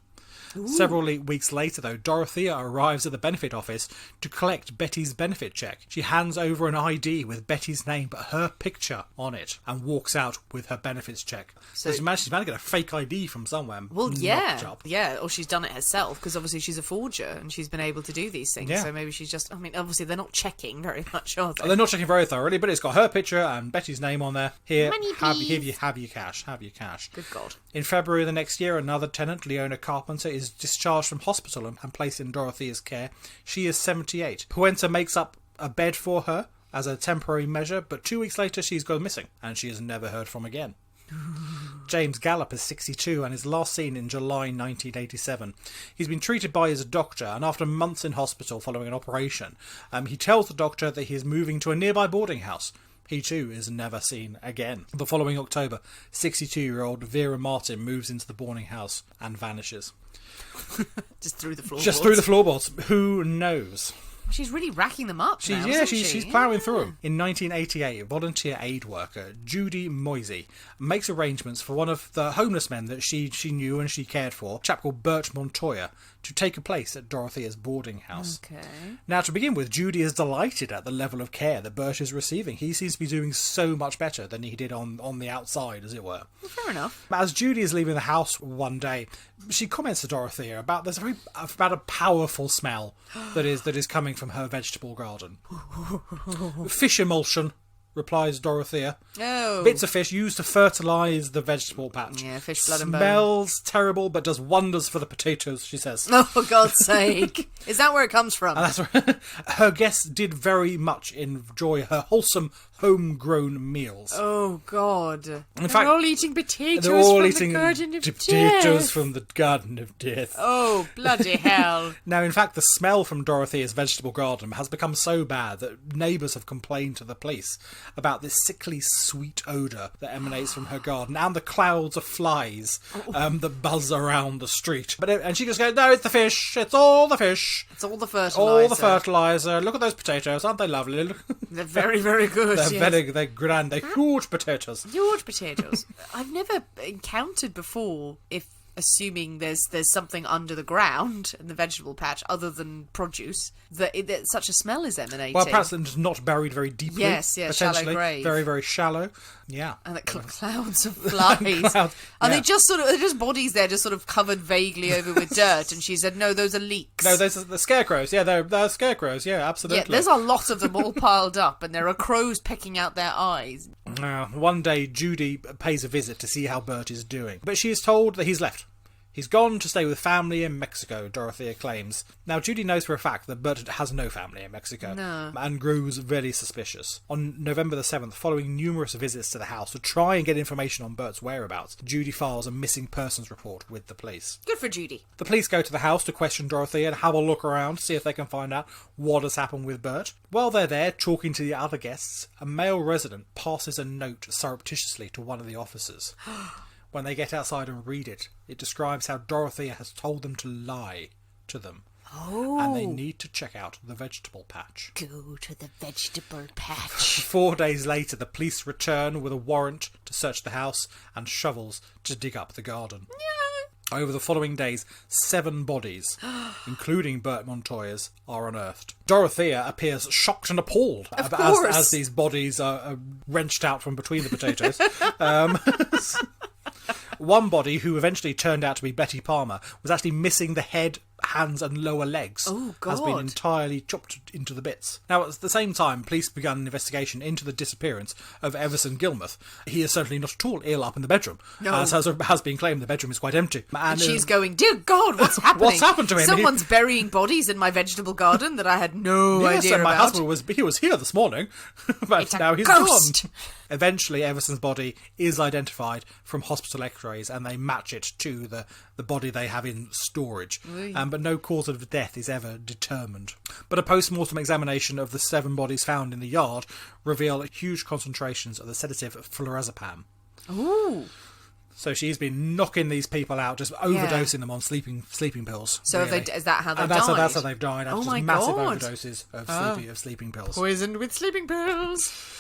Speaker 2: Ooh. Several weeks later, though, Dorothea arrives at the benefit office to collect Betty's benefit check. She hands over an ID with Betty's name but her picture on it and walks out with her benefits check. So she's managed to get a fake ID from somewhere.
Speaker 1: Well, yeah, or she's done it herself because obviously she's a forger and she's been able to do these things.
Speaker 2: Yeah.
Speaker 1: So maybe she's just, obviously they're not checking very much, are they?
Speaker 2: They're not checking very thoroughly, but it's got her picture and Betty's name on there. Here,
Speaker 1: Money,
Speaker 2: have
Speaker 1: please.
Speaker 2: your cash.
Speaker 1: Good God.
Speaker 2: In February of the next year, another tenant, Leona Carpenter, is discharged from hospital and placed in Dorothea's care. She is 78. Puente makes up a bed for her as a temporary measure, but 2 weeks later she's gone missing and she is never heard from again. James Gallup is 62 and is last seen in July 1987. He's been treated by his doctor, and after months in hospital following an operation, he tells the doctor that he is moving to a nearby boarding house. He too is never seen again. The following October, 62-year-old Vera Martin moves into the boarding house and vanishes.
Speaker 1: Just through the floorboards.
Speaker 2: Just through the floorboards. Who knows?
Speaker 1: She's really racking them up now,
Speaker 2: She's
Speaker 1: isn't she?
Speaker 2: ploughing through them. In 1988, volunteer aid worker Judy Moisey makes arrangements for one of the homeless men that she knew and she cared for, a chap called Bert Montoya, to take a place at Dorothea's boarding house.
Speaker 1: Okay.
Speaker 2: Now, to begin with, Judy is delighted at the level of care that Bert is receiving. He seems to be doing so much better than he did on the outside, as it were.
Speaker 1: Well, fair enough.
Speaker 2: As Judy is leaving the house one day, she comments to Dorothea about a powerful smell that is coming from her vegetable garden. Fish emulsion, replies Dorothea.
Speaker 1: Oh.
Speaker 2: Bits of fish used to fertilise the vegetable patch.
Speaker 1: Yeah, fish blood and bone.
Speaker 2: Smells terrible, but does wonders for the potatoes, she says.
Speaker 1: Oh, for God's sake. Is that where it comes from?
Speaker 2: And that's right. Her guests did very much enjoy her wholesome, homegrown meals.
Speaker 1: Oh, God.
Speaker 2: In fact,
Speaker 1: all eating potatoes
Speaker 2: they're all
Speaker 1: from
Speaker 2: eating
Speaker 1: the Garden of
Speaker 2: potatoes
Speaker 1: Death.
Speaker 2: from the Garden of Death.
Speaker 1: Oh, bloody hell.
Speaker 2: Now, in fact, the smell from Dorothea's vegetable garden has become so bad that neighbours have complained to the police about this sickly, sweet odour that emanates from her garden and the clouds of flies that buzz around the street. And she just goes, no, it's the fish. It's all the fish.
Speaker 1: It's all the fertiliser.
Speaker 2: All the fertiliser. Look at those potatoes. Aren't they lovely? Look.
Speaker 1: They're very, very good.
Speaker 2: They're grand. They're huge potatoes.
Speaker 1: Huge potatoes. I've never encountered before, assuming there's something under the ground in the vegetable patch other than produce, that such a smell is emanating.
Speaker 2: Well, perhaps they're just not buried very deeply.
Speaker 1: Yes, shallow
Speaker 2: potentially.
Speaker 1: grave.
Speaker 2: Very, very shallow. Yeah.
Speaker 1: And the clouds of flies. Are they just they're just bodies there, just sort of covered vaguely over with dirt? And she said, no, those are leeks.
Speaker 2: No, those are the scarecrows. Yeah, they're scarecrows. Yeah, absolutely.
Speaker 1: Yeah, there's a lot of them all piled up, and there are crows pecking out their eyes.
Speaker 2: One day, Judy pays a visit to see how Bert is doing, but she is told that he's left. He's gone to stay with family in Mexico, Dorothea claims. Now, Judy knows for a fact that Bert has no family in Mexico and grows very suspicious. On November the 7th, following numerous visits to the house to try and get information on Bert's whereabouts, Judy files a missing persons report with the police.
Speaker 1: Good for Judy.
Speaker 2: The police go to the house to question Dorothea and have a look around, see if they can find out what has happened with Bert. While they're there, talking to the other guests, a male resident passes a note surreptitiously to one of the officers. When they get outside and read it, it describes how Dorothea has told them to lie to them.
Speaker 1: Oh.
Speaker 2: And they need to check out the vegetable patch.
Speaker 1: Go to the vegetable patch.
Speaker 2: 4 days later, the police return with a warrant to search the house and shovels to dig up the garden. Yeah. Over the following days, 7 bodies, including Bert Montoya's, are unearthed. Dorothea appears shocked and appalled as these bodies are wrenched out from between the potatoes. One body, who eventually turned out to be Betty Palmer, was actually missing the head, hands and lower legs.
Speaker 1: Oh, God.
Speaker 2: Has been entirely chopped into the bits. Now, at the same time, police began an investigation into the disappearance of Everson Gilmuth. He is certainly not at all ill up in the bedroom. No. As has been claimed, the bedroom is quite empty.
Speaker 1: And she's going, dear God, what's happening?
Speaker 2: What's happened to him?
Speaker 1: Someone's burying bodies in my vegetable garden that I had no idea
Speaker 2: and my
Speaker 1: about.
Speaker 2: husband was here this morning, but now he's
Speaker 1: ghost.
Speaker 2: gone. Eventually, Everson's body is identified from hospital x-rays and they match it to the body they have in storage. But no cause of death is ever determined. But a post-mortem examination of the 7 bodies found in the yard reveal huge concentrations of the sedative flurazepam.
Speaker 1: Ooh.
Speaker 2: So she's been knocking these people out, just overdosing them on sleeping pills.
Speaker 1: So
Speaker 2: really.
Speaker 1: Is that how they've
Speaker 2: died?
Speaker 1: That's
Speaker 2: how they've died.
Speaker 1: Oh
Speaker 2: just
Speaker 1: my
Speaker 2: massive
Speaker 1: God.
Speaker 2: overdoses of sleeping pills.
Speaker 1: Poisoned with sleeping pills.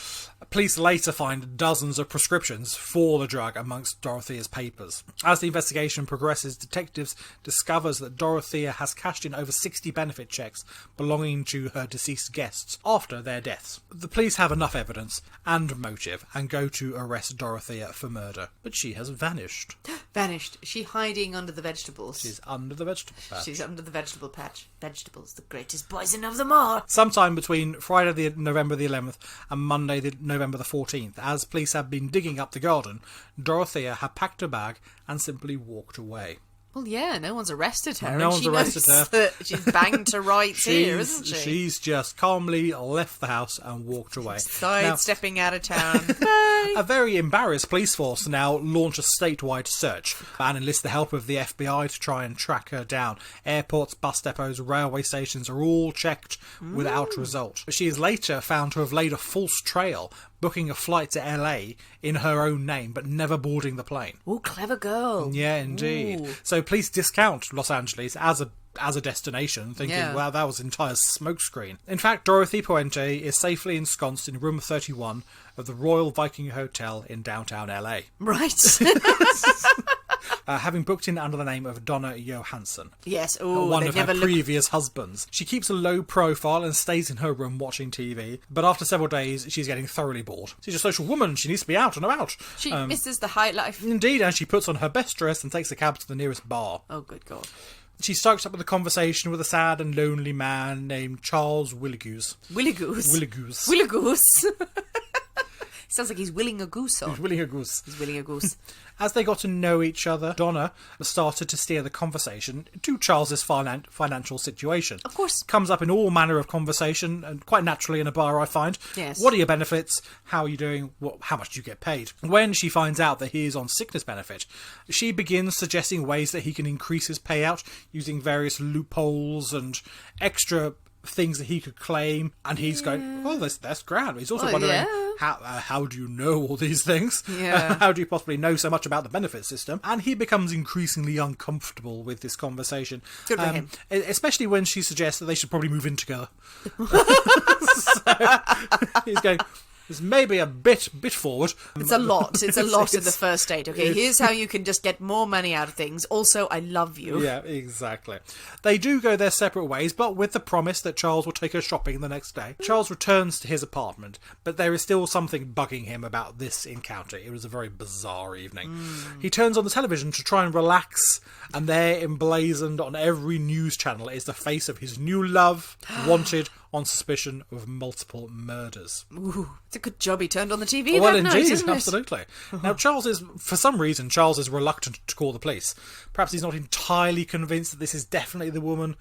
Speaker 2: Police later find dozens of prescriptions for the drug amongst Dorothea's papers. As the investigation progresses, detectives discovers that Dorothea has cashed in over 60 benefit checks belonging to her deceased guests after their deaths. The police have enough evidence and motive and go to arrest Dorothea for murder, but she has vanished.
Speaker 1: Vanished. Is she hiding under the vegetables?
Speaker 2: She's under the vegetable patch.
Speaker 1: She's under the vegetable patch. Vegetables, the greatest poison of them all.
Speaker 2: Sometime between Friday November the 11th and Monday November the 14th, as police had been digging up the garden, Dorothea had packed her bag and simply walked away.
Speaker 1: Well, yeah, no one's arrested her.
Speaker 2: No one's arrested her.
Speaker 1: That she's banged to rights here, isn't she?
Speaker 2: She's just calmly left the house and walked away.
Speaker 1: Sidestepping out of town.
Speaker 2: A very embarrassed police force now launch a statewide search and enlist the help of the FBI to try and track her down. Airports, bus depots, railway stations are all checked without result. She is later found to have laid a false trail, booking a flight to LA in her own name, but never boarding the plane.
Speaker 1: Oh, clever girl.
Speaker 2: Yeah, indeed.
Speaker 1: Ooh.
Speaker 2: So police discount Los Angeles as a destination, thinking, wow, that was an entire smokescreen. In fact, Dorothea Puente is safely ensconced in room 31 of the Royal Viking Hotel in downtown LA.
Speaker 1: Right.
Speaker 2: Having booked in under the name of Donna Johansson.
Speaker 1: Yes,
Speaker 2: one of her previous husbands. She keeps a low profile and stays in her room watching TV, but after several days, she's getting thoroughly bored. She's a social woman, she needs to be out and about.
Speaker 1: She misses the high life.
Speaker 2: Indeed, and she puts on her best dress and takes a cab to the nearest bar.
Speaker 1: Oh, good God.
Speaker 2: She starts up with a conversation with a sad and lonely man named Charles Willigoose.
Speaker 1: Willigoose?
Speaker 2: Willigoose.
Speaker 1: Willigoose. Sounds like he's willing a goose on.
Speaker 2: He's willing a goose.
Speaker 1: He's willing a goose.
Speaker 2: As they got to know each other, Donna started to steer the conversation to Charles's financial situation.
Speaker 1: Of course.
Speaker 2: Comes up in all manner of conversation, and quite naturally in a bar, I find.
Speaker 1: Yes.
Speaker 2: What are your benefits? How are you doing? How much do you get paid? When she finds out that he is on sickness benefit, she begins suggesting ways that he can increase his payout using various loopholes and extra things that he could claim, and he's going, oh, that's grand. He's also wondering, how do you know all these things?
Speaker 1: Yeah.
Speaker 2: How do you possibly know so much about the benefit system? And he becomes increasingly uncomfortable with this conversation.
Speaker 1: Good for him.
Speaker 2: Especially when she suggests that they should probably move in together. So he's going, it's maybe a bit forward.
Speaker 1: It's a lot. It's a lot in the first date. Okay, here's how you can just get more money out of things. Also, I love you.
Speaker 2: Yeah, exactly. They do go their separate ways, but with the promise that Charles will take her shopping the next day. Charles returns to his apartment, but there is still something bugging him about this encounter. It was a very bizarre evening. He turns on the television to try and relax, and there, emblazoned on every news channel, is the face of his new love, wanted on suspicion of multiple murders.
Speaker 1: Ooh, it's a good job he turned on the TV
Speaker 2: Well,
Speaker 1: that night,
Speaker 2: indeed,
Speaker 1: isn't it?
Speaker 2: absolutely. Now, for some reason, Charles is reluctant to call the police. Perhaps he's not entirely convinced that this is definitely the woman.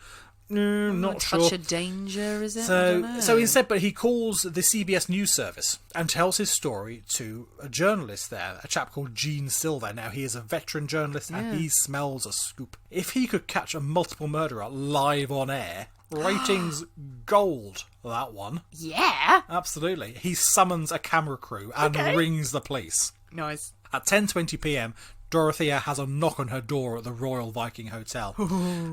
Speaker 2: Not sure.
Speaker 1: Touch of danger, is it? I don't know.
Speaker 2: So instead, but he calls the CBS News Service and tells his story to a journalist there, a chap called Gene Silver. Now, he is a veteran journalist and he smells a scoop. If he could catch a multiple murderer live on air, ratings gold, that one.
Speaker 1: Yeah.
Speaker 2: Absolutely. He summons a camera crew and rings the police.
Speaker 1: Nice.
Speaker 2: At 10:20pm, Dorothea has a knock on her door at the Royal Viking Hotel.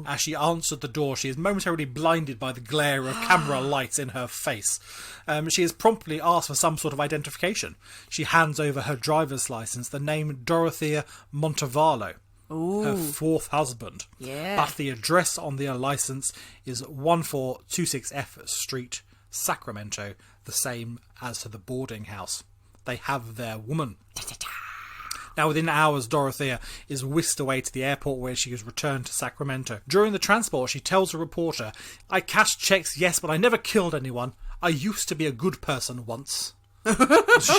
Speaker 2: As she answered the door, she is momentarily blinded by the glare of camera lights in her face. She is promptly asked for some sort of identification. She hands over her driver's licence, the name Dorothea Montevallo, her fourth husband.
Speaker 1: Yeah.
Speaker 2: But the address on the licence is 1426F Street, Sacramento, the same as to the boarding house. They have their woman. Now, within hours, Dorothea is whisked away to the airport where she is returned to Sacramento. During the transport, she tells a reporter, "I cashed checks, yes, but I never killed anyone. I used to be a good person once."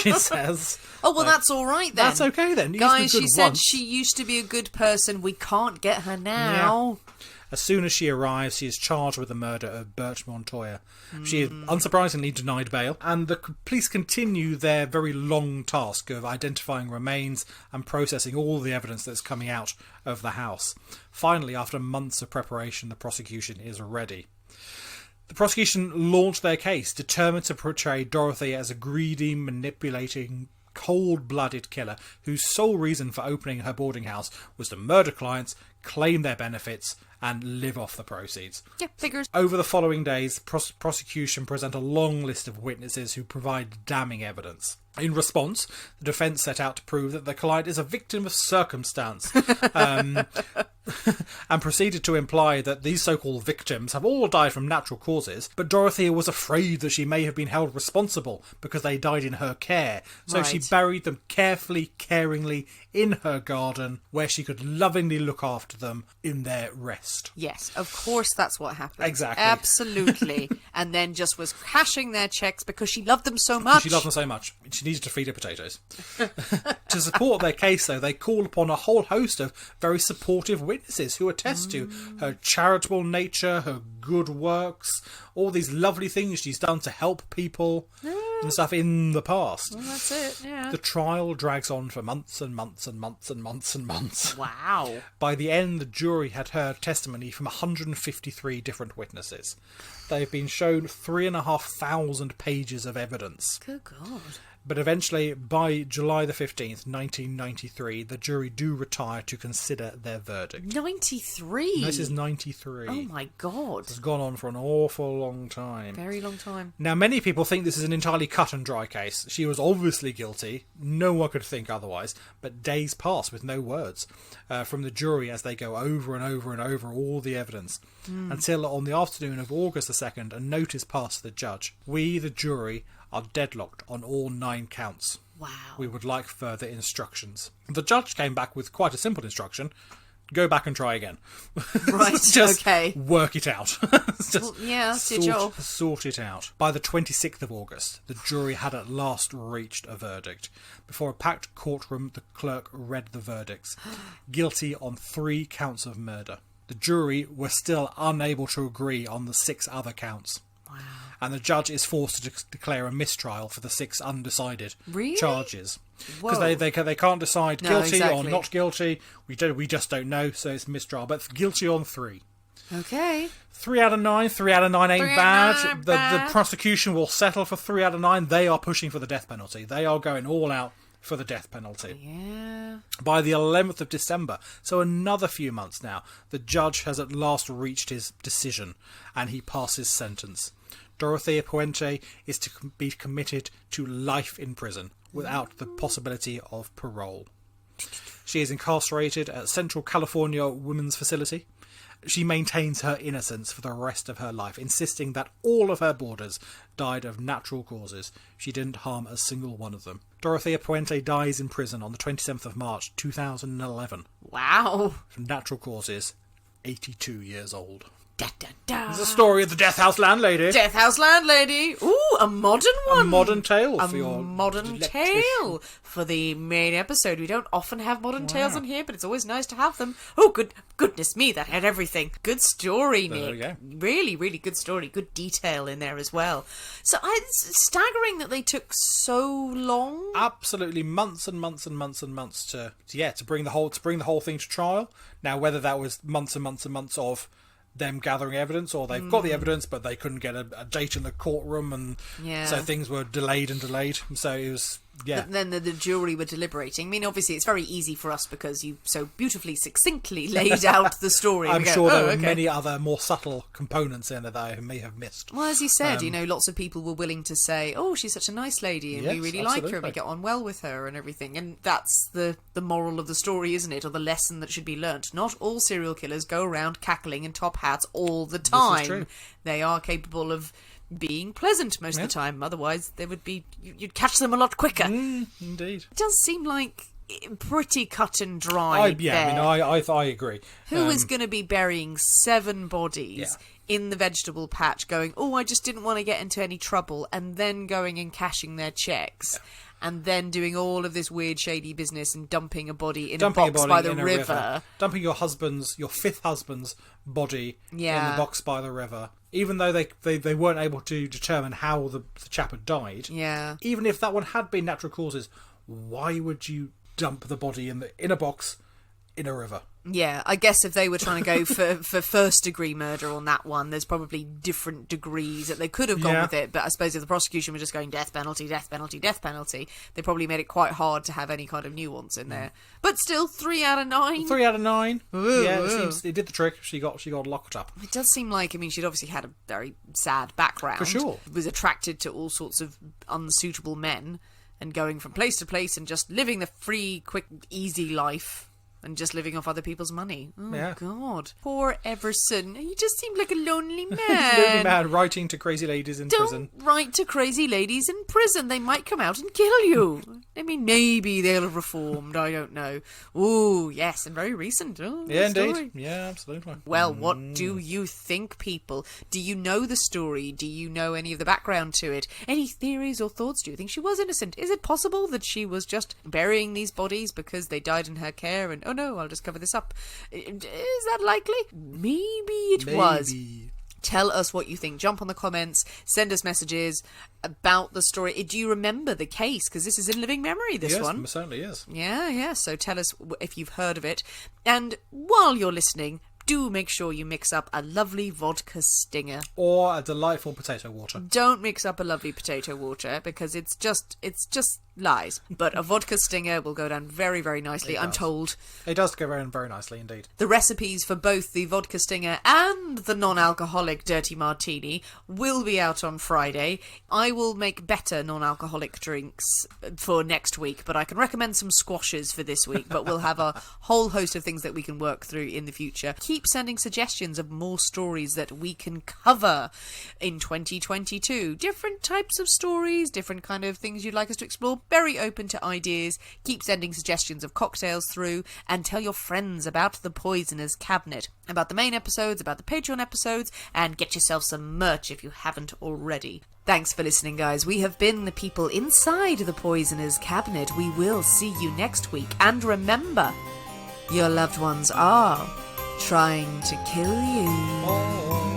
Speaker 2: She says.
Speaker 1: Oh, well, that's all right then.
Speaker 2: That's okay then. You
Speaker 1: Guys,
Speaker 2: used to be
Speaker 1: she
Speaker 2: good
Speaker 1: said
Speaker 2: once.
Speaker 1: she used to be a good person. We can't get her now.
Speaker 2: Yeah. As soon as she arrives, she is charged with the murder of Bert Montoya. She is unsurprisingly denied bail, and the police continue their very long task of identifying remains and processing all the evidence that's coming out of the house. Finally, after months of preparation, the prosecution is ready. The prosecution launched their case, determined to portray Dorothea as a greedy, manipulating, cold-blooded killer whose sole reason for opening her boarding house was to murder clients, claim their benefits, and live off the proceeds.
Speaker 1: Yeah, figures.
Speaker 2: Over the following days, prosecution present a long list of witnesses who provide damning evidence. In response, the defence set out to prove that the client is a victim of circumstance, and proceeded to imply that these so-called victims have all died from natural causes, but Dorothea was afraid that she may have been held responsible because they died in her care, so she buried them carefully, caringly in her garden, where she could lovingly look after them in their rest.
Speaker 1: Yes, of course that's what happened.
Speaker 2: Exactly.
Speaker 1: Absolutely. And then just was cashing their checks because she loved them so much.
Speaker 2: She loved them so much. She needed to feed her potatoes. To support their case, though, they call upon a whole host of very supportive witnesses who attest to her charitable nature, her good works, all these lovely things she's done to help people and stuff in the past.
Speaker 1: Well, that's it, yeah.
Speaker 2: The trial drags on for months and months and months and months and months.
Speaker 1: Wow.
Speaker 2: By the end, the jury had heard testimony from 153 different witnesses. They've been shown 3,500 pages of evidence.
Speaker 1: Good God.
Speaker 2: But eventually, by July the 15th, 1993, the jury do retire to consider their verdict.
Speaker 1: 93?
Speaker 2: This is 93.
Speaker 1: Oh my God.
Speaker 2: It's gone on for an awful long time.
Speaker 1: Very long time.
Speaker 2: Now, many people think this is an entirely cut and dry case. She was obviously guilty. No one could think otherwise. But days pass with no words from the jury as they go over and over and over all the evidence. Until on the afternoon of August the 2nd, a notice passed to the judge. We, the jury, are deadlocked on all 9 counts.
Speaker 1: Wow.
Speaker 2: We would like further instructions. The judge came back with quite a simple instruction. Go back and try again.
Speaker 1: Right,
Speaker 2: Just
Speaker 1: okay.
Speaker 2: work it out. Just
Speaker 1: Well, yeah, that's your job.
Speaker 2: Sort it out. By the 26th of August, the jury had at last reached a verdict. Before a packed courtroom, the clerk read the verdicts. Guilty on 3 counts of murder. The jury were still unable to agree on the 6 other counts.
Speaker 1: Wow.
Speaker 2: And the judge is forced to declare a mistrial for the 6 undecided charges. Because they can't decide guilty or not guilty. We just don't know, so it's mistrial. But guilty on 3.
Speaker 1: Okay.
Speaker 2: 3 out of 9. 3 out of 9 ain't
Speaker 1: 3 out of
Speaker 2: bad.
Speaker 1: 9
Speaker 2: The prosecution will settle for 3 out of 9. They are pushing for the death penalty. They are going all out for the death penalty.
Speaker 1: Yeah.
Speaker 2: By the 11th of December, so another few months now, the judge has at last reached his decision, and he passes sentence. Dorothea Puente is to be committed to life in prison without the possibility of parole. She is incarcerated at Central California Women's Facility. She maintains her innocence for the rest of her life, insisting that all of her boarders died of natural causes. She didn't harm a single one of them. Dorothea Puente dies in prison on the 27th of March 2011.
Speaker 1: Wow.
Speaker 2: From natural causes, 82 years old.
Speaker 1: Da, da, da.
Speaker 2: It's the story of the Death House Landlady.
Speaker 1: Death House Landlady. Ooh, a modern one.
Speaker 2: A modern tale for
Speaker 1: A
Speaker 2: your
Speaker 1: modern tale for the main episode. We don't often have modern tales on here, but it's always nice to have them. Oh, goodness me, that had everything. Good story, Nick.
Speaker 2: There we go.
Speaker 1: Really, really good story. Good detail in there as well. So it's staggering that they took so long.
Speaker 2: Absolutely, months and months and months and months to bring the whole thing to trial. Now, whether that was months and months and months of them gathering evidence, or they've got the evidence but they couldn't get a date in the courtroom, and so things were delayed. So it was But
Speaker 1: then the jury were deliberating. I mean, obviously it's very easy for us because you so beautifully succinctly laid out the story.
Speaker 2: I'm sure there were many other more subtle components in there that I may have missed.
Speaker 1: Well, as you said, lots of people were willing to say, oh, she's such a nice lady and we really like her and we get on well with her and everything, and that's the moral of the story, isn't it, or the lesson that should be learnt. Not all serial killers go around cackling in top hats all the time.
Speaker 2: This is true.
Speaker 1: They are capable of being pleasant most of the time, otherwise they would be, you'd catch them a lot quicker.
Speaker 2: Indeed.
Speaker 1: It does seem like pretty cut and dry.
Speaker 2: I agree.
Speaker 1: Who is going to be burying 7 bodies in the vegetable patch going, oh, I just didn't want to get into any trouble, and then going and cashing their checks, and then doing all of this weird shady business and dumping a body in a box by the river.
Speaker 2: Dumping your 5th husband's body in the box by the river. Even though they weren't able to determine how the chap had died. Yeah. Even if that one had been natural causes, why would you dump the body in a box in a river?
Speaker 1: Yeah, I guess if they were trying to go for first-degree murder on that one, there's probably different degrees that they could have gone with it, but I suppose if the prosecution were just going death penalty, death penalty, death penalty, they probably made it quite hard to have any kind of nuance in there. But still, 3 out of 9.
Speaker 2: 3 out of 9. It did the trick. She got locked up.
Speaker 1: It does seem like, she'd obviously had a very sad background.
Speaker 2: For sure.
Speaker 1: Was attracted to all sorts of unsuitable men and going from place to place and just living the free, quick, easy life. And just living off other people's money. Oh, God. Poor Everson. He just seemed like a lonely man.
Speaker 2: Lonely man writing to crazy ladies in prison.
Speaker 1: Don't write to crazy ladies in prison. They might come out and kill you. Maybe they'll have reformed. I don't know. Oh, yes, and very recent. Oh,
Speaker 2: yeah, indeed. Yeah, absolutely.
Speaker 1: Well, what do you think, people? Do you know the story? Do you know any of the background to it? Any theories or thoughts? Do you think she was innocent? Is it possible that she was just burying these bodies because they died in her care and, oh no, I'll just cover this up? Is that likely? Maybe it was. Tell us what you think. Jump on the comments. Send us messages about the story. Do you remember the case? Because this is in living memory, this one.
Speaker 2: Yes, it certainly is.
Speaker 1: Yeah. So tell us if you've heard of it. And while you're listening, do make sure you mix up a lovely vodka stinger.
Speaker 2: Or a delightful potato water.
Speaker 1: Don't mix up a lovely potato water because it's just lies. But a vodka stinger will go down very, very nicely, I'm told.
Speaker 2: It does go down very nicely indeed.
Speaker 1: The recipes for both the vodka stinger and the non-alcoholic dirty martini will be out on Friday. I will make better non-alcoholic drinks for next week, but I can recommend some squashes for this week. But we'll have a whole host of things that we can work through in the future. Keep sending suggestions of more stories that we can cover in 2022. Different types of stories, different kind of things you'd like us to explore. Very open to ideas. Keep sending suggestions of cocktails through, and tell your friends about the Poisoner's Cabinet, about the main episodes, about the Patreon episodes, and get yourself some merch if you haven't already. Thanks for listening, guys. We have been the people inside the Poisoner's Cabinet. We will see you next week. And remember, your loved ones are trying to kill you.